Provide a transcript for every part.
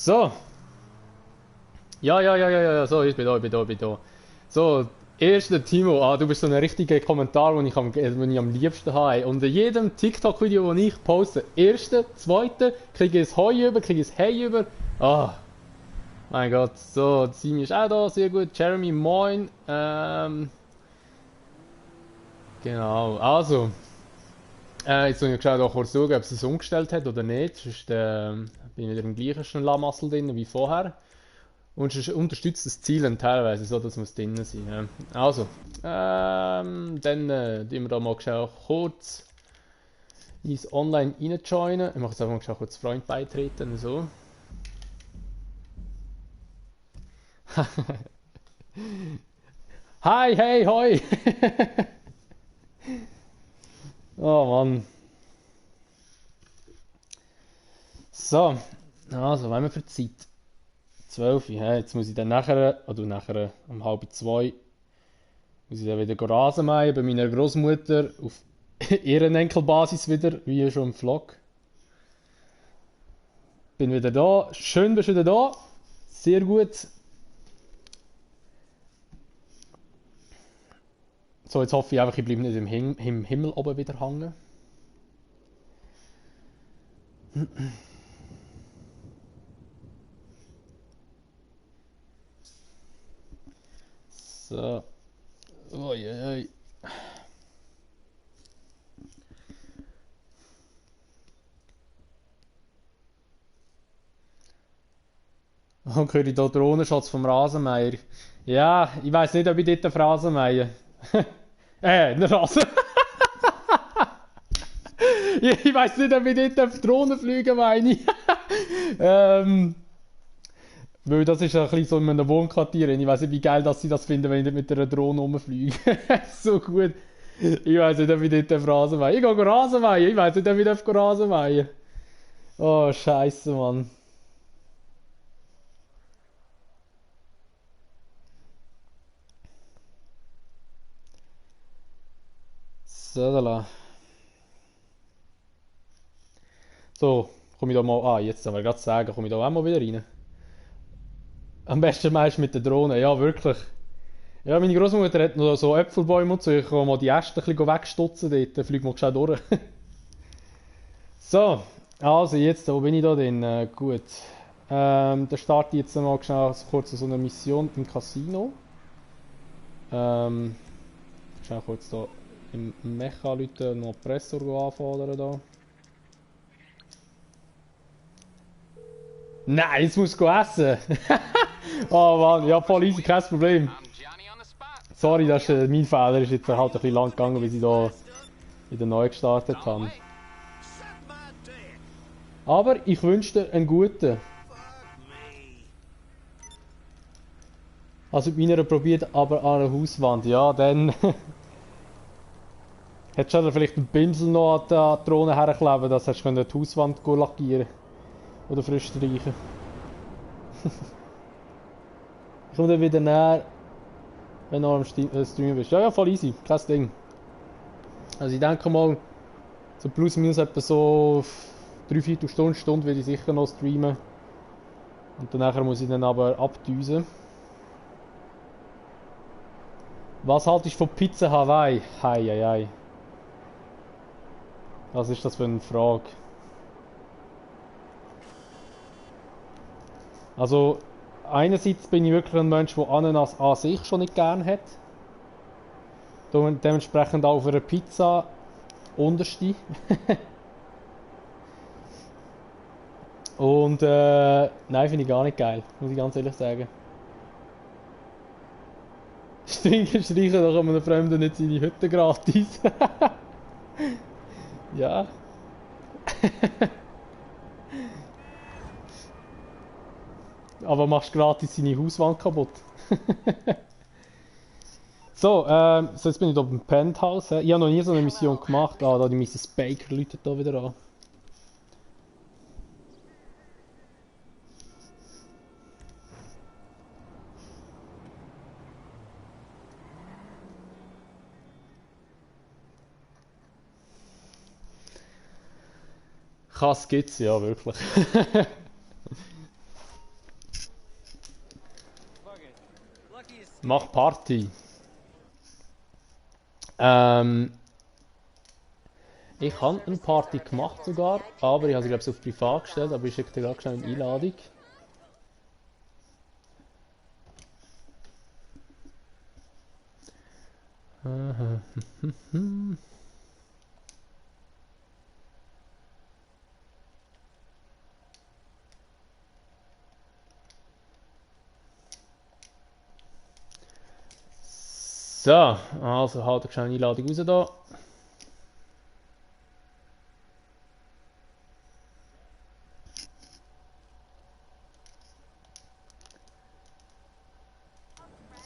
So, ja, so, ich bin da. So, erster Timo, du bist so ein richtiger Kommentar, den ich am liebsten habe. Und in jedem TikTok-Video, das ich poste, erste, zweite, kriege ich ein Heu über, kriege ich ein Hey über. Ah, mein Gott, so, Simi ist auch da, sehr gut. Jeremy, moin. Genau, also, jetzt muss ich geschaut, auch kurz schauen, ob sie es umgestellt hat oder nicht. Sonst bin ich wieder im gleichen Schlamassel drin wie vorher. Und es unterstützt das Zielen teilweise, so dass muss drin sein. Ja. Also, dann tun wir da mal kurz ins Online reinjoinen. Ich mache jetzt einfach mal kurz Freund beitreten. So. Hi, hey, hoi! Oh Mann. So, also, was haben wir für Zeit? 12 Uhr, ja, jetzt muss ich dann nachher, oder nachher um halb zwei, muss ich dann wieder Rasen mähen bei meiner Großmutter auf Ehrenenkelbasis wieder, wie schon im Vlog. Bin wieder da, schön bist du wieder da, sehr gut. So, jetzt hoffe ich einfach, ich bleibe nicht im Himmel oben wieder hängen. So, oi. Dann höre ich hier Drohnenschatz vom Rasenmäher. Ja, ich weiß nicht, ob ich dort einen Rasen mähe. Einen Rasen. Ich weiß nicht, ob ich dort auf Drohnen fliegen meine. ähm, weil das ist ein bisschen so in einem Wohnquartier. Ich weiß nicht, wie geil dass sie das finden, wenn ich mit einer Drohne rumfliege. So gut. Ich weiß nicht, ob ich dort auf Rasen mähe. Ich gehe Rasen mähen. Ich weiß nicht, ob ich auf Rasen mähen. Oh, Scheiße, Mann. So, da la. So, komme ich da mal. Ah, jetzt soll ich gerade sagen, komme ich da auch mal wieder rein. Am besten meist mit der Drohne, ja, wirklich. Ja, meine Großmutter hat noch so Äpfelbäume und so. Ich kann mal die Äste ein bisschen wegstutzen dort. Dann fliegt man schnell durch. So, also jetzt, wo bin ich da denn? Gut. Dann starte ich jetzt mal schnell kurz so eine Mission im Casino. Schnell kurz da im Mecha Leute noch Pressor anfordern da. Nein, jetzt muss ich essen! Oh Mann, ja voll easy, kein Problem. Sorry, das ist mein Fehler, ist jetzt halt ein bisschen lang gegangen, bis ich da wieder neu gestartet habe. Aber ich wünsche dir einen guten. Also meiner probiert aber an einer Hauswand, ja dann... Hättest du vielleicht einen Pinsel noch an die Drohne herkleben, dass du die Hauswand lackieren oder frisch streichen. Ich komme dann wieder näher, wenn du am Streamen bist. Ja, voll easy, kein Ding. Also ich denke mal, so plus minus etwa so 3/4 Stunde werde ich sicher noch streamen. Und danach muss ich dann aber abdüsen. Was haltest du von Pizza Hawaii? Hei. Was ist das für eine Frage? Also, einerseits bin ich wirklich ein Mensch, der Ananas an sich schon nicht gern hat. Dementsprechend auch auf einer Pizza unterste. Und nein, finde ich gar nicht geil, muss ich ganz ehrlich sagen. Streichen doch einem Fremden nicht seine Hütte gratis. Ja. Aber machst gratis seine Hauswand kaputt. So, so, jetzt bin ich hier im Penthouse. Ich habe noch nie so eine Mission gemacht. Ah, da die Mrs. Baker läutet da wieder an. Kass gibt's, ja, wirklich. Mach Party. Ähm, ich habe eine Party gemacht sogar, aber ich habe sie glaube ich auf privat gestellt, aber ich schicke dir gerade schnell eine Einladung. So, also halt ich schnell eine Einladung raus da.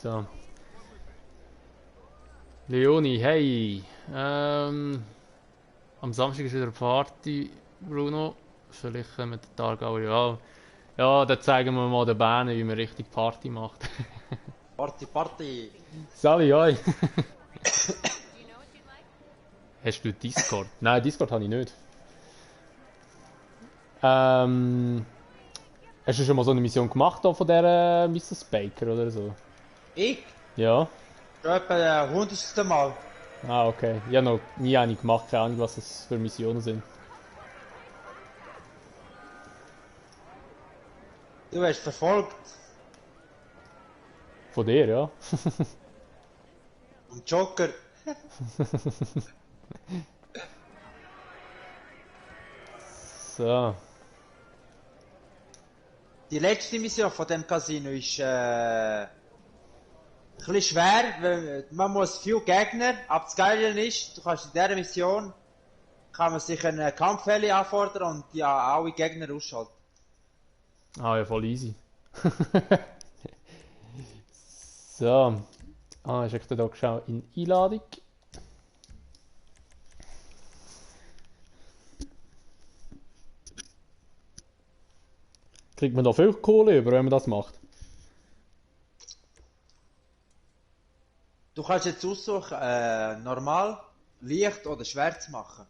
So. Leonie, hey. Am Samstag ist wieder eine Party, Bruno. Vielleicht mit der Targauer, ja. Ja, dann zeigen wir mal den Bänen, wie man richtig Party macht. Party, Party! Sally, hoi. Hast du Discord? Nein, Discord habe ich nicht. Ähm, hast du schon mal so eine Mission gemacht da von der Mrs. Baker oder so? Ich? Ja? Schon etwa 100. Mal. Ah, okay. Ich habe noch nie eine gemacht, keine Ahnung, was das für Missionen sind. Du wirst verfolgt. Von dir, ja? Und Joker. So. Die letzte Mission von dem Casino ist ein bisschen schwer, weil man muss viele Gegner, aber das Geile ist, du kannst in dieser Mission kann man sich eine Kampfheli anfordern und ja alle Gegner ausschalten. Ah, ja, voll easy. So. Ah, ich schicke dir da in Einladung. Kriegt man da viel Kohle über, wenn man das macht? Du kannst jetzt aussuchen, normal, leicht oder schwer zu machen.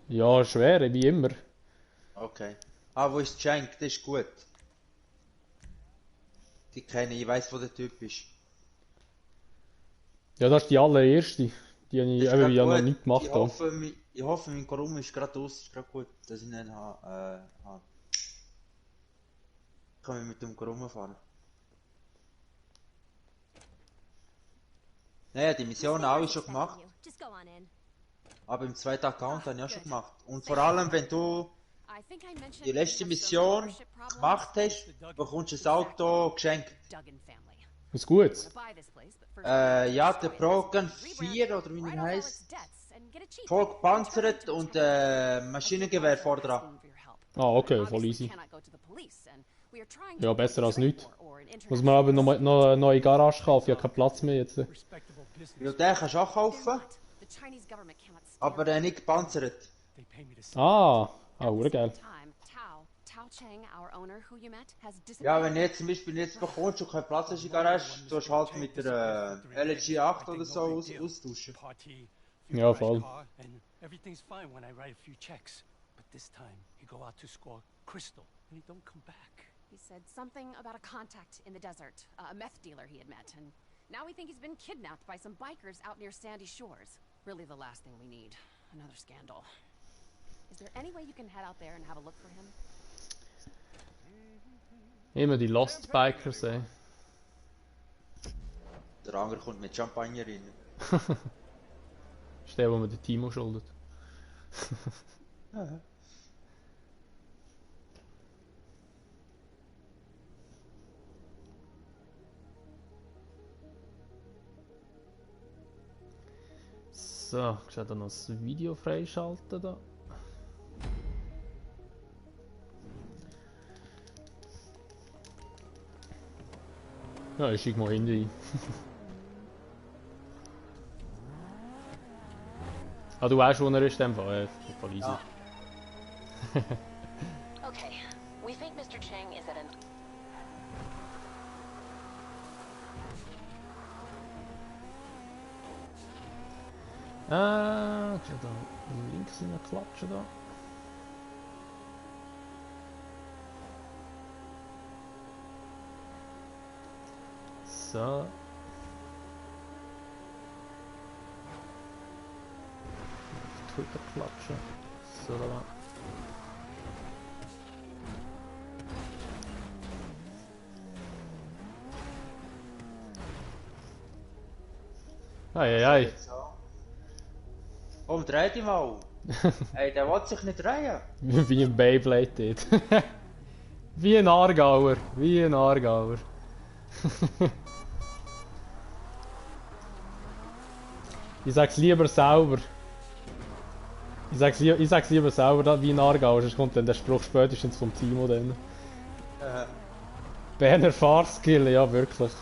Ja, schwer, wie immer. Okay. Ah, wo ist Cenk? Das ist gut. Die kenne ich, ich weiss, wo der Typ ist. Ja, das ist die allererste. Die habe ich Das ist eben gerade ja noch gut. nicht gemacht habe. Ich hoffe, mein Korum ist gerade aus. Ist gerade gut, dass ich ihn habe. Kann ich mit dem Korum fahren. Naja, die Mission habe ich schon gemacht. Aber im zweiten Account habe ich auch schon gemacht. Und vor allem, wenn du die letzte Mission gemacht hast, bekommst du das Auto geschenkt. Ist gut. Ja, der Broken 4 oder wie er heißt, voll gepanzert und Maschinengewehr vorne dran. Ah, okay, voll easy. Ja, besser als nichts. Muss man aber noch eine neue Garage kaufen, ich habe keinen Platz mehr jetzt. Ja, den kannst du auch kaufen, aber nicht gepanzert. Ah, geil. Ja, wenn du jetzt zum Beispiel jetzt bekommst und keinen Platz hast in der Garage, tust du halt mit der LG 8 oder so austauschen. Ja, voll. Everything's fine when I write a few checks. But this time, he go out to score Crystal, and he don't come back. He said something about a contact in the desert, a meth dealer he had met, and now we think he's been kidnapped by some bikers out near Sandy Shores. Really the last thing we need. Another scandal. Is there any way you can head out there and have a look for him? Immer die Lost Bikers, ey. Der andere kommt mit Champagner rein. Ist der, wo man den Timo schuldet. So, ich werde noch das Video freischalten da. Ja, ich schick mal hinter. Ah, du weißt, wo er ist, in dem Fall. Ja, voll easy. Ja. Okay, we think Mr. Chang is at an... Ich werde da links klatschen da. So. rüberklatschen. So, da. Eieiei. Jetzt auch. Komm, dreh dich mal. Ey, der will sich nicht drehen. Wie ein Beyblade dort. Wie ein Aargauer. Wie ein Aargauer. Ich sag's lieber sauber. Ich sag's lieber sauber wie ein Aargauer, sonst kommt dann der Spruch spätestens vom Timo dann. Berner Fahrskill, ja wirklich.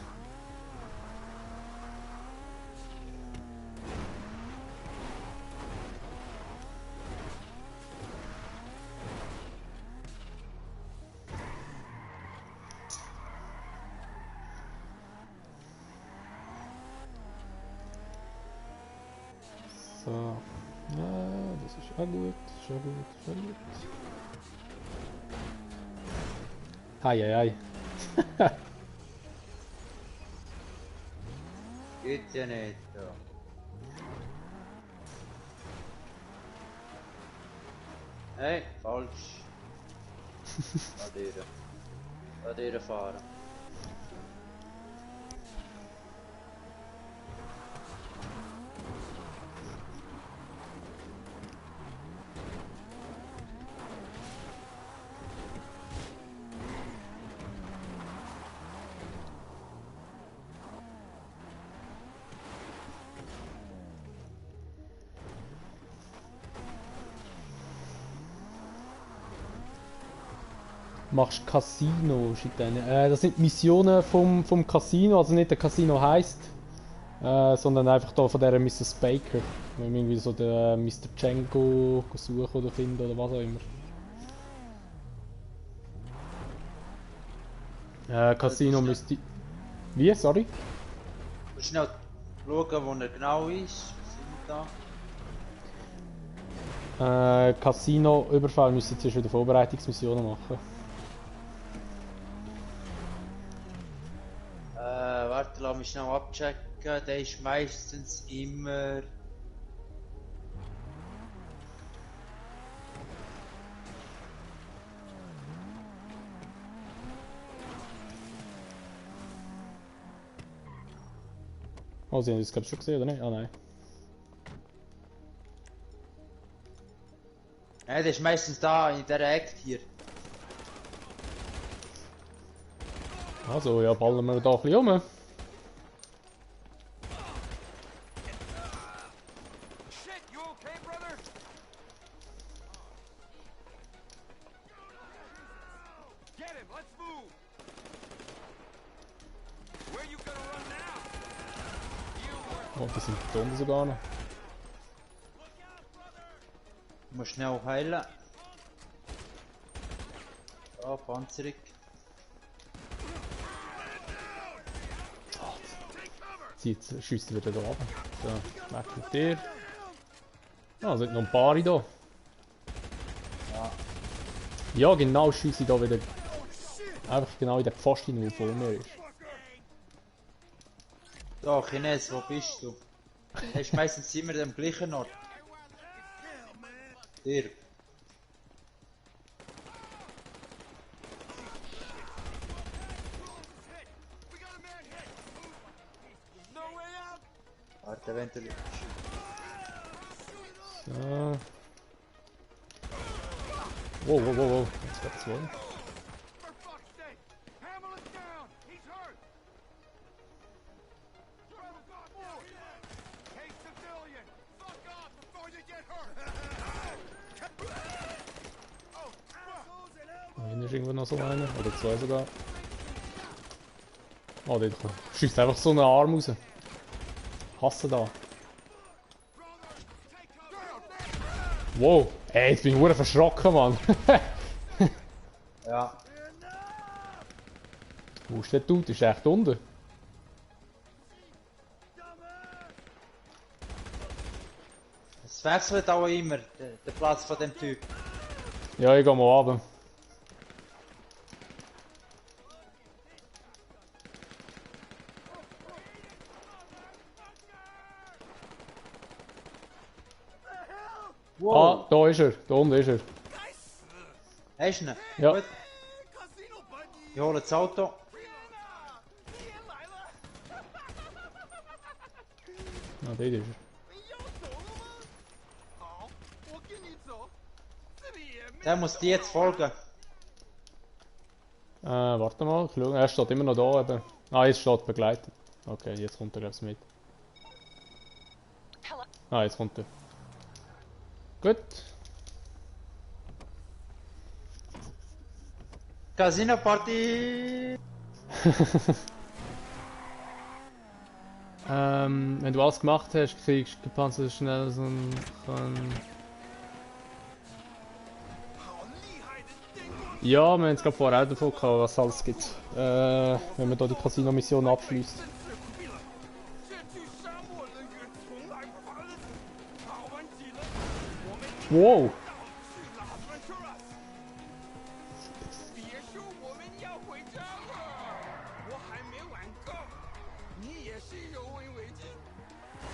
So. Ja, das ist auch gut, ist auch gut, ist auch gut. Hei, hei, hei. Geht ja nicht. Ja. Hey, falsch. Adere fahren. Machst Casino, schickt eine. Das sind Missionen vom Casino, also nicht der Casino heisst, sondern einfach da von der Mrs. Baker. Wenn wir irgendwie so den Mr. Django suchen oder finden oder was auch immer. Casino müsste. Wie? Sorry? Muss schnell schauen, wo er genau ist. Was sind wir da? Casino Überfall müssen jetzt wieder Vorbereitungsmissionen machen. Warte, lass mich schnell abchecken. Der ist meistens immer. Oh, Sie haben das glaube ich schon gesehen, oder nicht? Ah nein. Ja, der ist meistens da in der Ecke hier. Also, ja, ballern wir da ein bisschen rum. Shit, you okay, brother? Get him, let's move. Where you gonna run now? Oh, die sind da unten sogar noch. Ich muss schnell heilen. Oh, Panzerung. Jetzt schießt er wieder da runter. So, weg mit dir. Ah, sind noch ein paar da. Ja. Ja, genau, schieße ich da wieder. Einfach genau in den Pfosten, der vor mir ist. Da, Chines, wo bist du? Er ist meistens immer am gleichen Ort. Dir. Warte, wenn du... So. Wow, wow, wow, wow. Jetzt gab's zwei. For fuck's sake! Hamill is down! He's hurt! Rebel got more! Hey, civilian! Fuck off before you get hurt! Da hinten ist irgendwo noch so einer. Oder zwei sogar. Oh, dort kommt. Schießt einfach so einen Arm raus. Hasse da. Wow. Ey, jetzt bin ich verdammt verschrocken, Mann. Ja. Wo ist der Dude? Ist er echt unten? Es wechselt auch immer, der Platz von dem Typ. Ja, ich geh mal runter. Wow. Ah, da ist er. Da unten ist er. Hast du ihn? Ja. Gut. Ich hole das Auto. Ah, dort ist er. 你要走了吗？好，我跟你走，这里也没 Der muss dir jetzt folgen. Warte mal, ich schaue. Er steht immer noch da eben. Ah, jetzt steht begleitet. Okay, jetzt kommt er glaub's mit. Ah, jetzt kommt er. Gut. Casino Party! Wenn du alles gemacht hast, kriegst du gepanzert schnell so ein... 好厉害的电光 Ja, wir haben es gerade vorher auch davon gehabt, was es alles gibt. Wenn man da die Casino-Mission abschließt. 真是苦逼了。这具沙漠人员从来不怕冷，好玩极了。我们一 Wow! 去拉芬特拉斯。别说我们要回家了，我还没玩够。你也是犹为为进，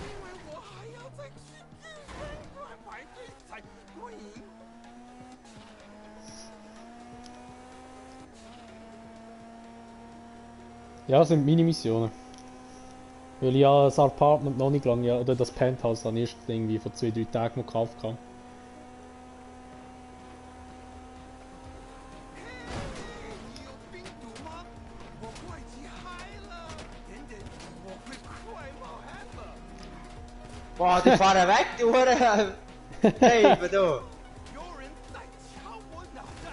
因为我还要再去第3关排队才会赢。 Ja, das sind meine Missionen. Weil ich ja das Apartment noch nicht lang, ja, oder das Penthouse dann erst irgendwie vor 2-3 Tagen noch gekauft habe. 你有病毒吗？我快急嗨了！等等，我会快冒汗了。 Boah, die fahren weg, die Hure! Hey, du! 有人在敲我脑袋。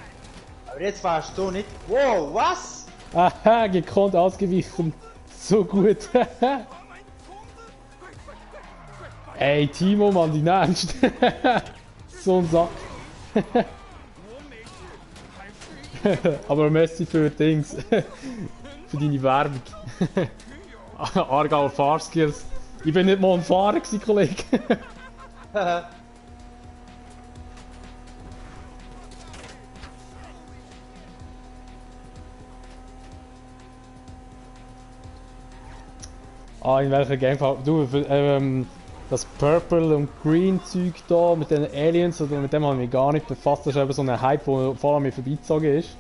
Aber jetzt fahrst du nicht. Wow, was? Aha, gekonnt ausgewichen. So gut. 把满虫子，快快快快快！ Ey, Timo, Mann, die Nernst. So ein Sack. 我没事，还是 Aber merci für Dings. Für deine Werbung. Aargauer Fahrskills. Ich bin nicht mal ein Fahrer gewesen, Kollege. Ah, in welcher Gamefarbe? Du, das Purple und Green Zeug da mit den Aliens, oder mit dem habe ich mich gar nicht befasst. Das ist eben so ein Hype, der vor allem mir vorbeizogen ist.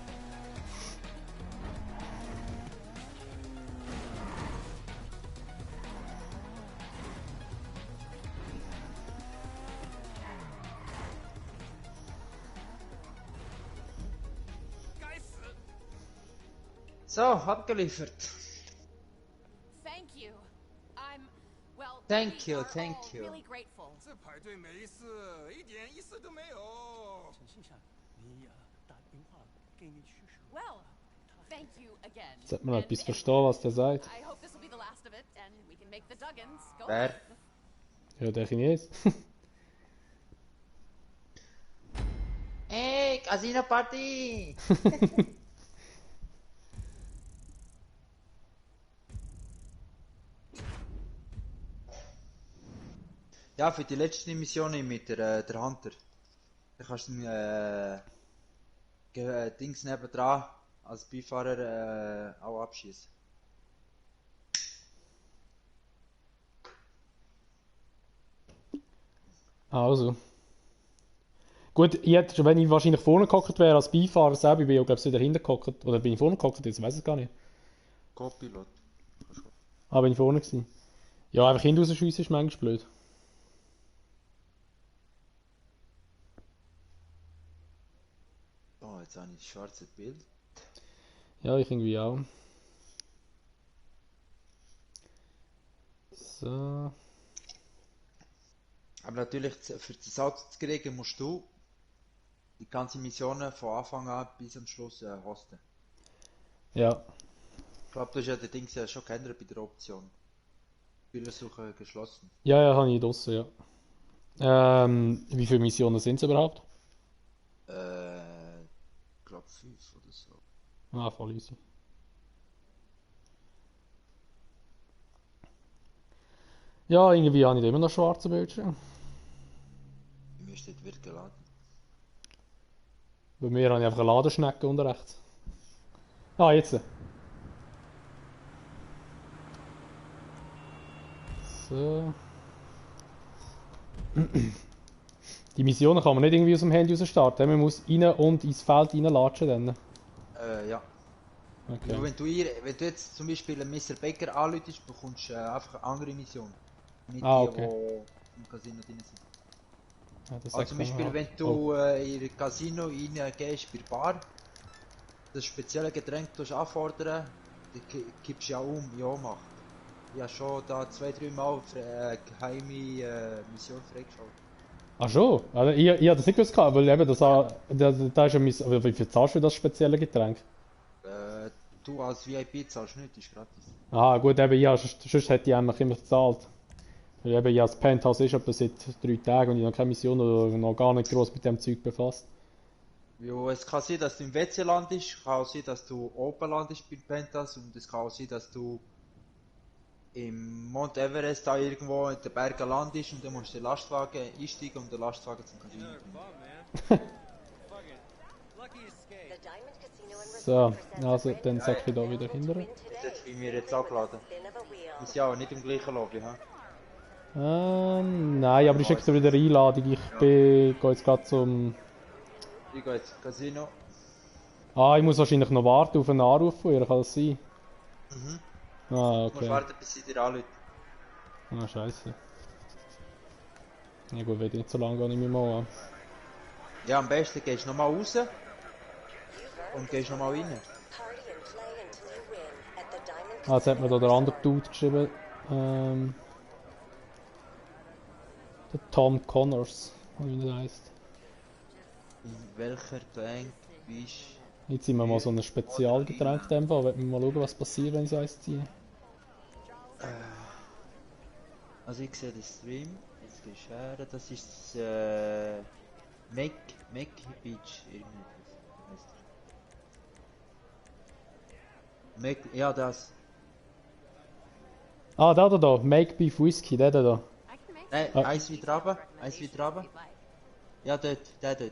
So, abgeliefert. Thank you. I'm, well, Thank we you, are thank all you. really grateful. 这排队没事，一点意思都没有。陈先生，你打电话给你叔叔。 Well, thank you again. Sollte man And etwas anyway, verstehen, was der sagt? I hope this will be the last of it, and we can make the Duggins go. Wer? Ja, der Chines. Hey, Casino Party! Ja, für die letzte Mission mit der Hunter. Da kannst du Dings nebendran als Beifahrer auch abschießen. Also. Gut, wenn ich wahrscheinlich vorne gehockt wäre als Beifahrer selber, ich bin ja glaube ich wieder hinten gehockt. Oder bin ich vorne gehockt? Jetzt weiß ich gar nicht. Co-Pilot. Ah, bin ich vorne gewesen. Ja, einfach hinten rausschiessen ist manchmal blöd. Oh, jetzt habe ich das schwarze Bild. Ja, ich irgendwie auch. So. Aber natürlich, für das Auto zu kriegen, musst du die ganze Mission von Anfang an bis am Schluss hosten. Ja. Ich glaube, du hast ja den Dings ja schon geändert bei der Option. Spielersuche geschlossen. Ja, ja, habe ich draussen, ja. Wie viele Missionen sind es überhaupt? Ich glaube 5 oder so. Ah, voll easy. Ja, irgendwie habe ich immer noch schwarze Bildschirm. Bei mir steht wird geladen. Bei mir habe ich einfach eine Ladeschnecke unten rechts. Ah, jetzt. So. Die Missionen kann man nicht irgendwie aus dem Handy raus starten. Man muss rein und ins Feld reinlatschen dann. Ja. Okay. Nur wenn du jetzt zum Beispiel einen Mr. Baker anläutest, bekommst du einfach eine andere Mission. Nicht Ah, die, okay. die im Casino drin sind. Ja, das Also sagt zum man Beispiel, auch. wenn du in ein Casino reingehst bei der Bar, das spezielle Getränk anfordern, dann gibst du ja in Ohnmacht. Ich habe schon da 2-3 Mal geheime Mission freigeschaltet. Ach schon? Also ich hab das nicht gewusst, weil eben da ist ja aber wie viel zahlst du für das spezielle Getränk? Du als VIP zahlst nicht, ist gratis. Ah gut, eben ja, sonst hätte ich eigentlich immer gezahlt. Weil eben ja, das Penthouse ist etwa seit 3 Tagen und ich habe keine Mission oder noch gar nicht groß mit dem Zeug befasst. Ja, es kann sein, dass du im WC landest, kann auch sein, dass du oben landest beim Pentas und es kann auch sein, dass du im Mount Everest da irgendwo in den Bergen landest und dann musst du den Lastwagen einsteigen und den Lastwagen zum Casino bringen. So, also dann sag ich da wieder hinterher. Das ist bei mir jetzt angeladen. Ist ja auch nicht im gleichen Lobby, ha? Nein, aber ich schicke dir wieder eine Einladung. Gehe jetzt gerade zum... Ich gehe jetzt ins Casino. Ah, ich muss wahrscheinlich noch warten auf einen Anruf von ihr, kann das sein? Mhm. Ah, Du musst okay. warten, bis sie dir anrufen. Ah, scheiße. Ja gut, wenn nicht so lange gehe ich mich mal an. Ja, am besten gehst du nochmal raus und gehst nochmal rein. Ah, jetzt hat mir da der andere Dude geschrieben. Der Tom Connors, wie der heisst. In welcher Gang bist Jetzt sind wir mal so ein Spezialgetränk in dem Fall. Wollen wir mal schauen, was passiert, wenn ich so eins ziehe. Also ich sehe den Stream, jetzt gehst du her, das ist Make Beach, irgendetwas. Ja, das. Ah, da. Make Beef Whisky, der da. I can make Nein, Ah. eins weiter runter, eins weiter runter. if you'd like. Ja, dort, der dort.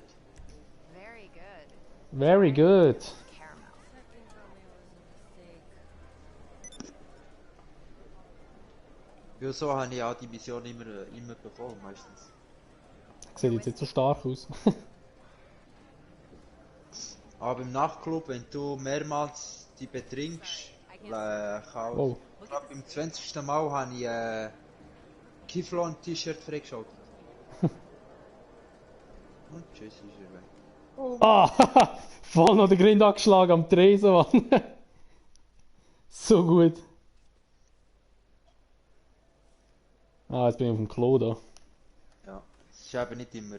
Very good. Very good. Caramel. Ja, so habe ich auch die Mission immer bekommen, meistens. Sieht jetzt nicht so stark aus. Aber im Nachtclub, wenn du mehrmals die betrinkst, kann Oh. ich glaube beim 20. Mal habe ich Kiflon-T-Shirt freigeschaltet. Und tschüss, ist er weg. Ah, voll noch den Grind angeschlagen am Tresen, Mann. So gut. Ah, jetzt bin ich auf dem Klo da. Ja, es ist eben nicht immer.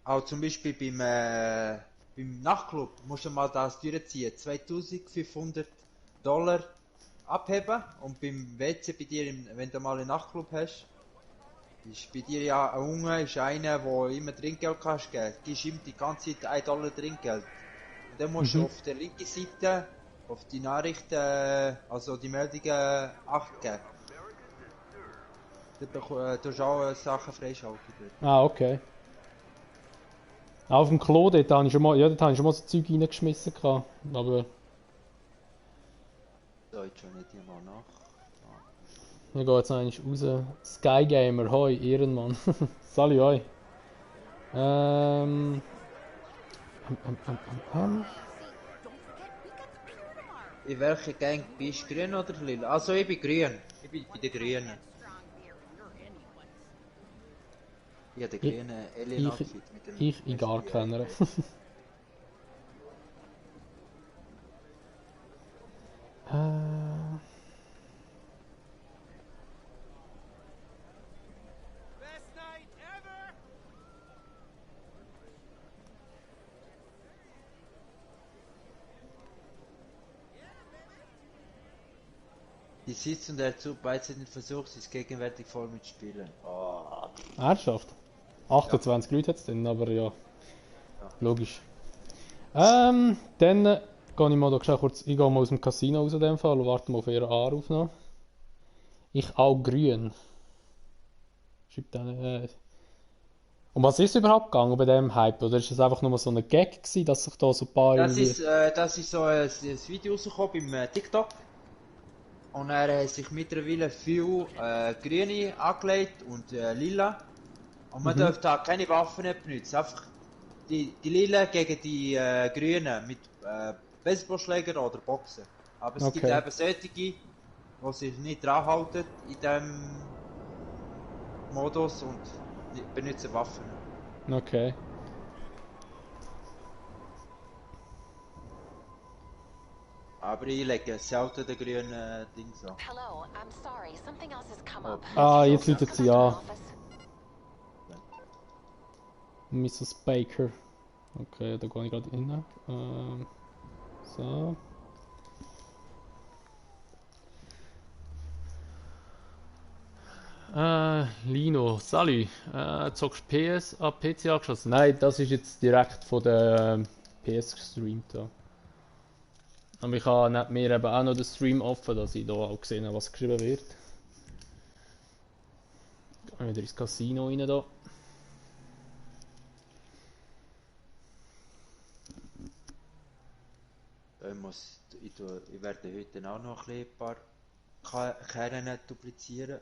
Auch zum Beispiel beim Nachtclub musst du mal das durchziehen. $2500 abheben und beim WC bei dir, wenn du mal einen Nachtclub hast, ist bei dir ja ein Junge, ist einer, der immer Trinkgeld kannst geben. Du gibst ihm die ganze Zeit $1 Trinkgeld. Und dann musst du auf der linken Seite auf die Nachrichten, also die Meldungen Acht geben. Dann tust du auch Sachen freischalten dort. Ah, okay. Auf dem Klo, dort habe ich schon mal, ja, dort habe ich schon mal so Zeug reingeschmissen gehabt. Aber So, jetzt schaue ich dir mal nach. ich gehe jetzt noch einmal raus. Skygamer, hoi, Ehrenmann. Salut euch. In welcher Gang bist du, grün oder lila? Also ich bin grün. Ich bin bei den Grünen. Strong beer you're anyone. Ich habe den grünen Alien-Outfit mit dem... Ich in gar keiner. Best night ever! Die sitzen dazu beidseitig versucht, sich gegenwärtig voll mitspielen. Oh. Ernsthaft? 28 Leute hat es dann, aber ja. Logisch. Dann gehe ich mal da schnell kurz, ich gehe mal aus dem Casino raus in dem Fall und warte mal auf ihren Anruf noch. Ich auch grün. Schreibt dann, Um was ist überhaupt gegangen bei dem Hype? Oder ist das einfach nur so ein Gag gewesen, dass sich da so ein paar Das irgendwie... ist so ein Video rausgekommen beim TikTok. Und er hat sich mittlerweile viel grüne angelegt und lila. Und man darf da keine Waffen nicht benutzen. Einfach die lila gegen die grünen mit Baseballschläger oder Boxen. Aber es gibt Okay. eben solche, die sich nicht dran halten in diesem Modus und benutzen Waffen. Okay. Aber ich lege selten den grünen Dings an. Hello, I'm sorry. Something else has come up. Ah, jetzt läutet sie Come an. back to my office. Mrs. Baker. Okay, da gehe ich gerade rein. So. Lino, salut. Zockst PC angeschlossen? Nein, das ist jetzt direkt von der PS gestreamt. Da. Aber ich habe neben mir eben auch noch den Stream offen, dass ich da auch gesehen habe, was geschrieben wird. Gehen wir wieder ins Casino rein da. Ich werde heute auch noch ein paar Kerne duplizieren.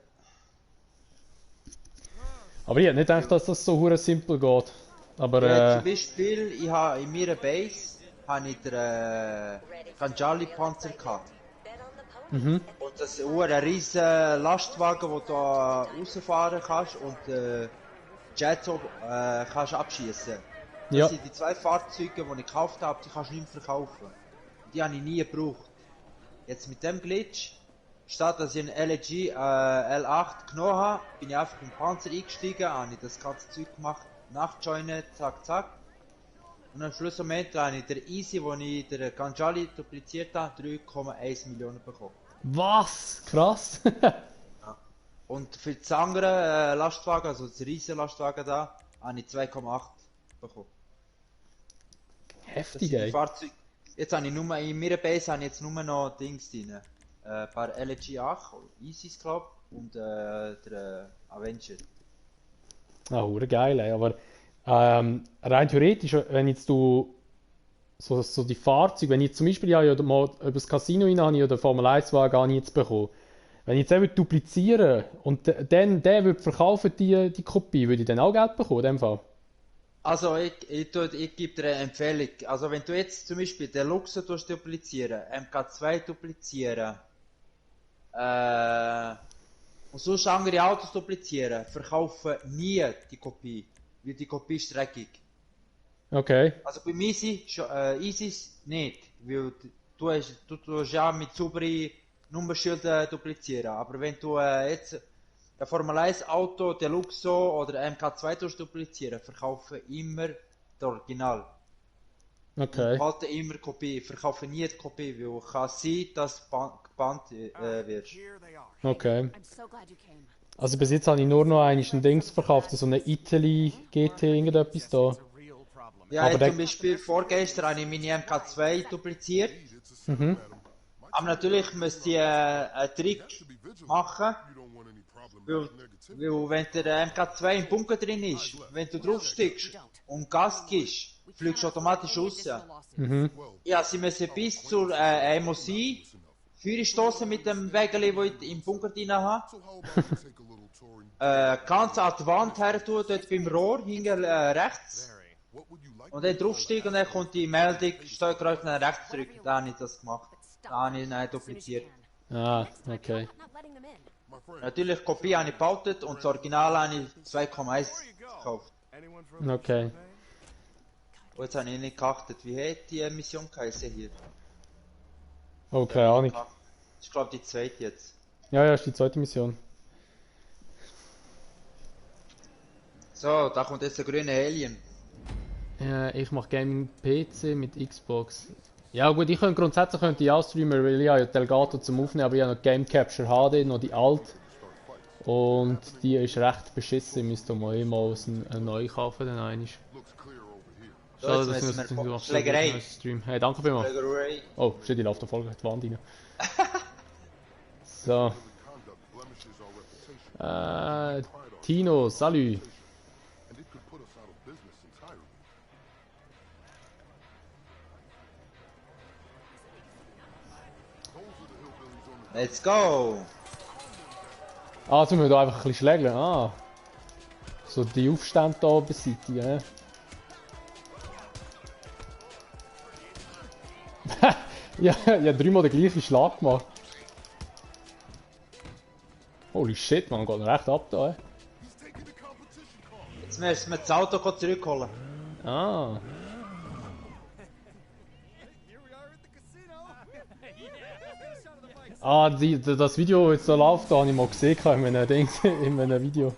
Aber ich hätte nicht gedacht, dass das so hure simpel geht. Aber Ja, zum Beispiel, ich habe in meiner Base habe ich den Kanjali-Panzer gehabt. Und das ist ein riesen Lastwagen, wo du rausfahren kannst und Jets kannst abschießen. Das ja. sind die zwei Fahrzeuge, die ich gekauft habe, die kannst du nicht mehr verkaufen. Die habe ich nie gebraucht. Jetzt mit dem Glitch, statt dass ich einen LG L8 genommen habe, bin ich einfach im Panzer eingestiegen, habe ich das ganze Zeug gemacht, nachjoinen, zack, zack. Und am Schlussmoment habe ich der Easy, wo ich den Kanjali dupliziert habe, 3,1 Millionen bekommen. Was? Krass. Und für das andere Lastwagen, also das riesen Lastwagen da, habe ich 2,8 bekommen. Das Heftig, sind die ey. Fahrzeuge. Jetzt habe ich nur, in meiner Base habe ich jetzt nur noch Dings drin. Ein paar LG 8, Isis glaub und der Avenger. Ah, hure geil, ey. Aber rein theoretisch, wenn jetzt du so die Fahrzeuge, wenn ich zum Beispiel ja mal über das Casino rein habe ich ja den Formel 1 Wagen jetzt bekommen. Wenn ich jetzt den duplizieren und dann der würde verkaufen, die Kopie, würde ich dann auch Geld bekommen, in dem Fall? Also ich gebe dir eine Empfehlung. Also wenn du jetzt zum Beispiel den Luxus duplizieren, MK2 duplizieren, und sonst andere Autos duplizieren, verkaufen nie die Kopie. Weil die Kopie ist dreckig. Okay. Also bei Isis nicht. Weil du tust ja mit sauberen Nummernschilden duplizieren. Aber wenn du jetzt ein Formel 1 Auto, Deluxo oder MK2 duplizieren, verkaufen immer das Original. Okay. Und behalten immer Kopie, verkaufen nie die Kopie, weil kann sein, dass du gebannt wirst. Okay. I'm so glad you came. Also bis jetzt habe ich nur noch ein Dings verkauft, so eine Italy GT irgendetwas da. Ja, Aber jetzt der- zum Beispiel vorgestern habe ich meine MK2 dupliziert. Aber natürlich müsst ihr einen Trick machen. Weil wenn der MK2 im Bunker drin ist, wenn du draufsteigst und Gas gibst, fliegst du automatisch raus. Ja, sie müssen bis zur MOC Feuer stoßen mit dem Wägeli, wo ich im Bunker drin habe. Ganz an die Wand her tun, dort beim Rohr, hinten rechts. Und dann draufsteigen und dann kommt die Meldung, Steuerkreuz nach rechts zurück. Da habe ich das gemacht. Da habe ich ihn dupliziert. Ah, okay. Not letting them in. Natürlich, die Kopie habe ich behalten und das Original habe ich 2,1 gekauft. Okay. Und jetzt habe ich nicht geachtet, wie hat die Mission geheißen hier? Oh, keine Ahnung. Ich glaube die zweite jetzt. Ja, ja, ist die zweite Mission. So, da kommt jetzt der grüne Alien. Ich mache Gaming PC mit Xbox. Ja gut, ich könnte grundsätzlich auch streamen, weil ich habe ja die Elgato zum Aufnehmen, aber ich habe noch Game Capture HD, noch die alte. Und die ist recht beschissen, ich müsste mal eine neue kaufen, dann einmal. Schade, dass jetzt wir das müssen wir nicht Schlägerei. Stream. Hey, danke vielmals. Schlägerei. Oh, shit, ich laufe da voll die Wand rein. So. Tino, salut. Let's go! Ah, jetzt müssen wir da einfach ein bisschen schlägeln. Ah. So die Aufstände hier beseitigen. Ja, ja, dreimal den gleichen Schlag gemacht. Holy shit, man, geht noch recht ab da. Jetzt müssen wir das Auto zurückholen. Ah. Ah, das Video, das jetzt da läuft, da habe ich mal gesehen in einem Ding, in einem Video.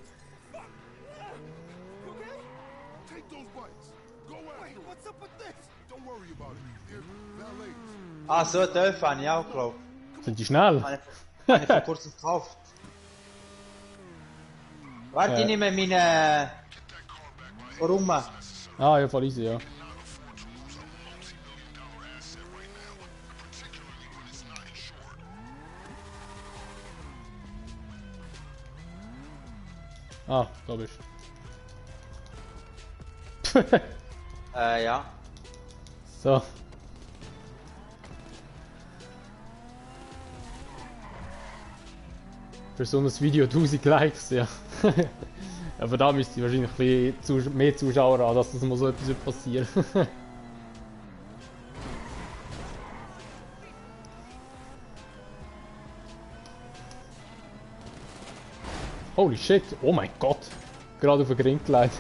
Ah, so eine Töpfe habe ich auch geglaubt. Sind die schnell? Habe ich vor kurzem gekauft. Warte, ich nehme meine... Warum? Ah, ja, voll easy, ja. Ah, da bist du. Ja. So. Für so ein Video 1000 Likes, ja. Aber da müsste ich wahrscheinlich ein bisschen mehr Zuschauer haben, dass das mal so etwas passiert. Holy shit, oh mein Gott. Gerade auf den Grind gelegt.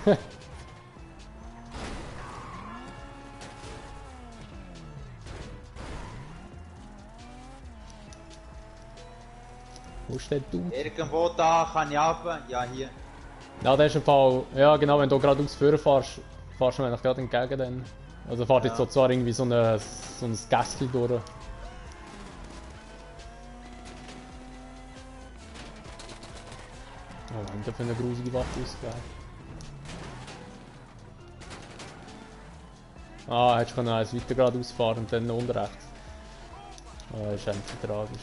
Wo steht du? Irgendwo da kann ich runter. Ja, hier. Ja, das ist ein Fall. Ja, genau, wenn du gerade ausführen fährst, fährst du mir eigentlich gerade entgegen dann. Also fährt jetzt so zwar irgendwie so ein Gässchen durch. Oh Mann, da für eine grusige Waffe ausgewählt. Ah, hättest du eins weiter geradeaus fahren und dann unten rechts. Das ist eigentlich tragisch.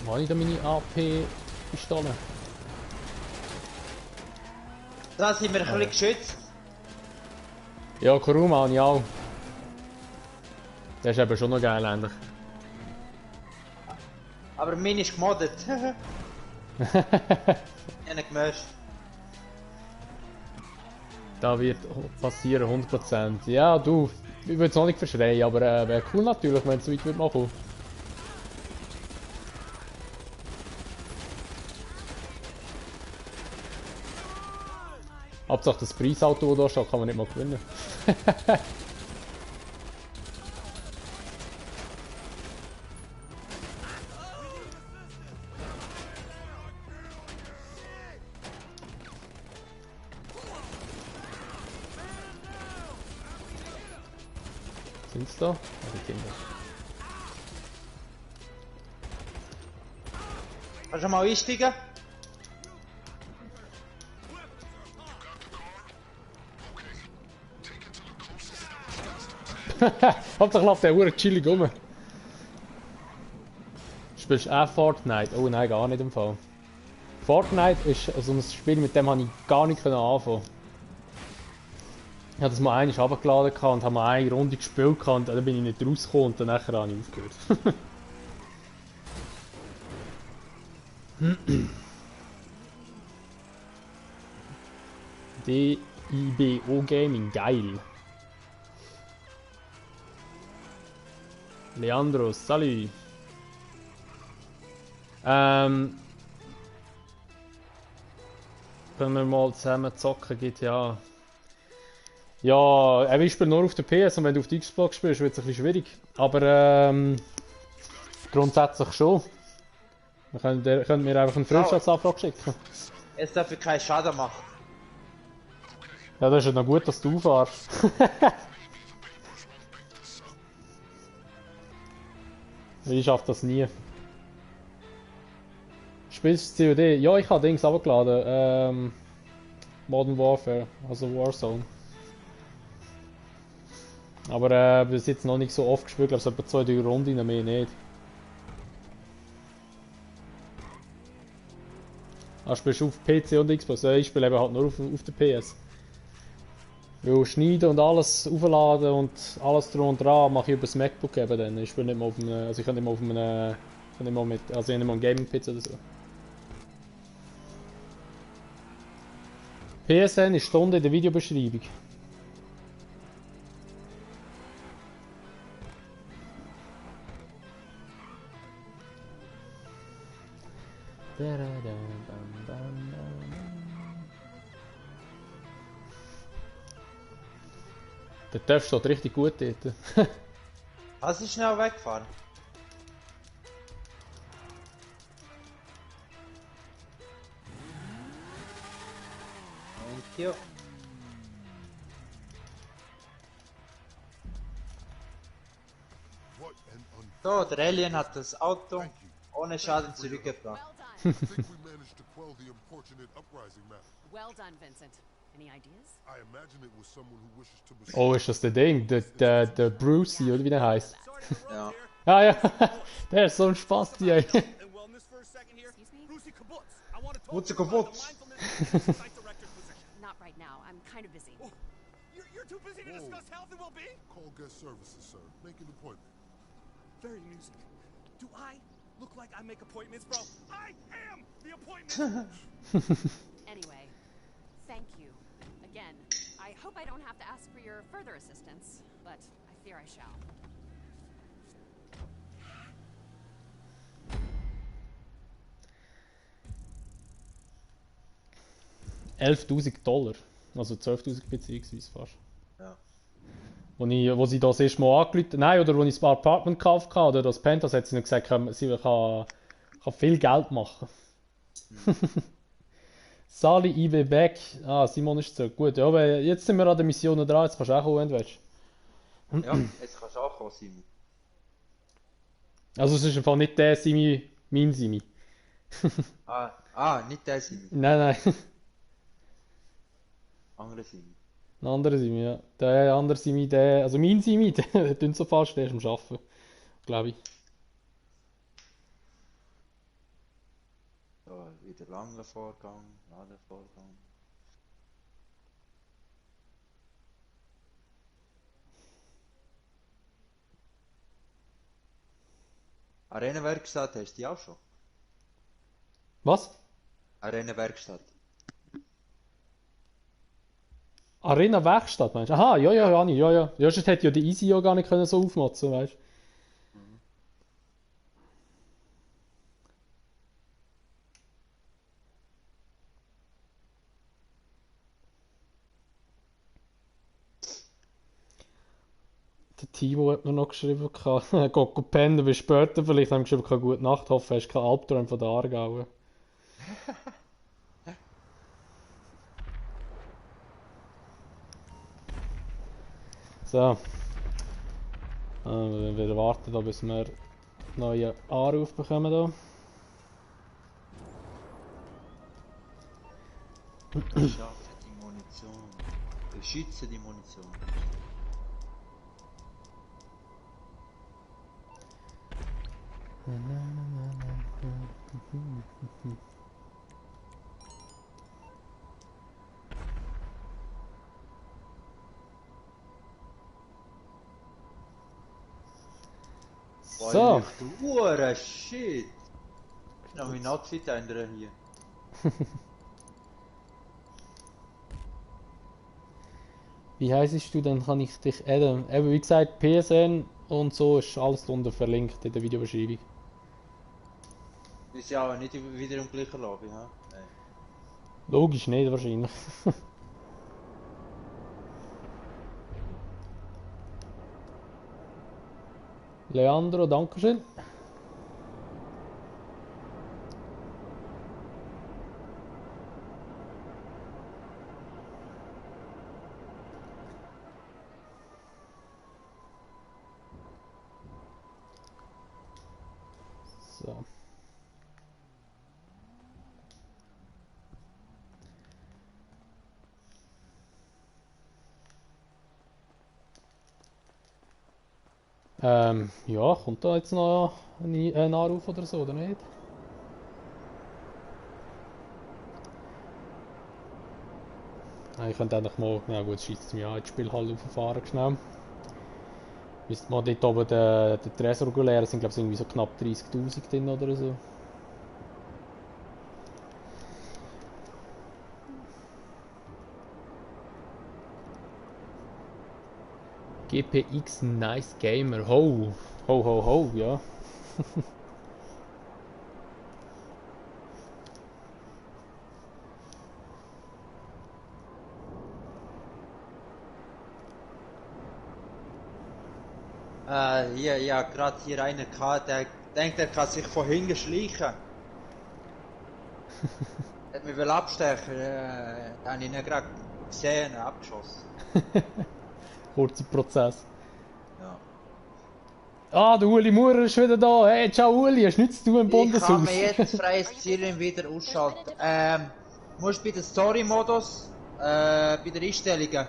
Wo habe ich da meine AP-Pistole? Da sind wir ein bisschen geschützt. Ja, Kuruma habe ich auch. Der ist eben schon noch geil eigentlich. Aber meine ist gemoddet. Ich habe nicht gemischt. Da wird passieren, 100%. Ja, du, ich würde es noch nicht verschreien, aber wäre cool natürlich, wenn es so weit würde machen. Hauptsache das Preisauto, das da steht, kann man nicht mal gewinnen. Sind's da? Die Kinder. Kannst du mal einsteigen? Hauptsache läuft der Uhr chillig rum. Spielst du auch Fortnite? Oh nein, gar nicht im Fall. Fortnite ist so ein Spiel, mit dem habe ich gar nicht anfangen. Ich habe das mal einmal runtergeladen und habe mal eine Runde gespielt und dann bin ich nicht rausgekommen und dann habe ich aufgehört. DIBO Gaming, geil. Leandro, salut. Können wir mal zusammen zocken, GTA. Ja, ich spiele nur auf der PS und wenn du auf der Xbox spielst, wird es ein bisschen schwierig. Aber grundsätzlich schon. Wir können mir einfach eine Freundschaftsanfrage schicken. Jetzt darf ich keinen Schaden machen. Ja, das ist ja noch gut, dass du fährst. Ich schaffe das nie. Spielst du COD? Ja, ich habe Dings runtergeladen. Modern Warfare, also Warzone. Aber bis jetzt noch nicht so oft gespielt, glaube ich, etwa 2-3 Runden mehr nicht. Ah, spielst du auf PC und Xbox? Ja, ich spiele eben halt nur auf der PS. Weil schneiden und alles aufladen und alles drum und dran mache ich über das MacBook eben dann. Ich spiele nicht mehr auf einem, also ich kann nicht mehr auf einem nicht mal mit, also nicht mal einen Gaming-PC oder so. PSN ist Stunde in der Videobeschreibung. Der Töff steht richtig gut dort. Was ist schnell weggefahren? Thank you. What an un... So, der Alien hat das Auto ohne Schaden zurückgebracht. Well done. I think we managed to quell the unfortunate uprising, ma'am. Well done, Vincent. Any ideas? I imagine it was someone who wishes to bestow... Oh, ist das der Ding? Der Brucey, oder wie der heißt? Ja. Ah ja, der ist so ein Spasti, ey. Excuse me? Wutze kaputt. Not right now. I'm kind of busy. You're too busy to discuss health and well-being? Call guest services, sir. Make an appointment. Very amusing. Do I look like I make appointments, bro? I am the appointment! Anyway, thank you. Again, I hope I don't have to ask for your further assistance, but I fear I shall. 11.000 Dollar. Also 12.000 beziehungsweise fast. Ja. Wo sie das erste Mal angerufen, nein, oder wo ich das Apartment gekauft habe, oder das Penthouse, hat sie noch gesagt, sie kann viel Geld machen. Sali IB back. Ah, Simon ist zurück. Gut, ja, aber jetzt sind wir an der Mission dran, jetzt kannst du auch kommen, wenn du willst. Ja, jetzt kannst du auch kommen, Simi. Also es ist einfach nicht der Simi, mein Simi. Nicht der Simi. Nein, nein. Andere Simi. Ein anderer Simi, ja. Der andere Simi, also mein Simi, der tut so fast, der ist am Arbeiten. Glaube ich. So, wieder langer Vorgang, Ladevorgang. Arena-Werkstatt hast du die auch schon? Was? Arena-Werkstatt. Arena Werkstatt, meinst du? Aha, ja, Jani, ja, ja. Ja, sonst hätte ja die Easy ja gar nicht können so aufmotzen, weißt du? Der Timo hat mir noch geschrieben, geht pennen, bis später vielleicht, haben wir geschrieben, gute Nacht, hoffe, hast kein Albtraum von der Aargau. So. Wir warten da, bis wir einen neuen Anruf bekommen. Da. Schaffe die Munition. Beschütze die Munition. So. Boah, shit. Ich kann mein Outfit ändern hier. Wie heisst du, dann kann ich dich adden. Eben wie gesagt, PSN und so ist alles unten verlinkt in der Videobeschreibung. Ist ja aber nicht wieder im gleichen Lobby, ha? Nein. Logisch nicht, wahrscheinlich. Leandro, dankeschön. So. Ja, kommt da jetzt noch ein Anruf oder so, oder nicht? Ich könnte eigentlich mal, na gut, schießt es mir an, ins Spielhalle rauffahren, schnell. Müsste mal dort oben den Tresor leeren, sind glaube ich irgendwie so knapp 30.000 drin oder so. GPX Nice Gamer, ho! Ho ho ho, ja. Hier, ja, gerade hier einen gehabt, der denkt, er kann sich von hinten schleichen. Hat mich will abstechen, da habe ich ihn gerade gesehen, abgeschossen. Kurzer Prozess. Ja. Ah, der Uli Maurer ist wieder da. Hey, ciao Uli, hast du nichts zu tun im Ich kann Bundeshaus? mir jetzt freies Ziel wieder ausschalten. Musst bei den Story-Modus, bei den Einstellungen.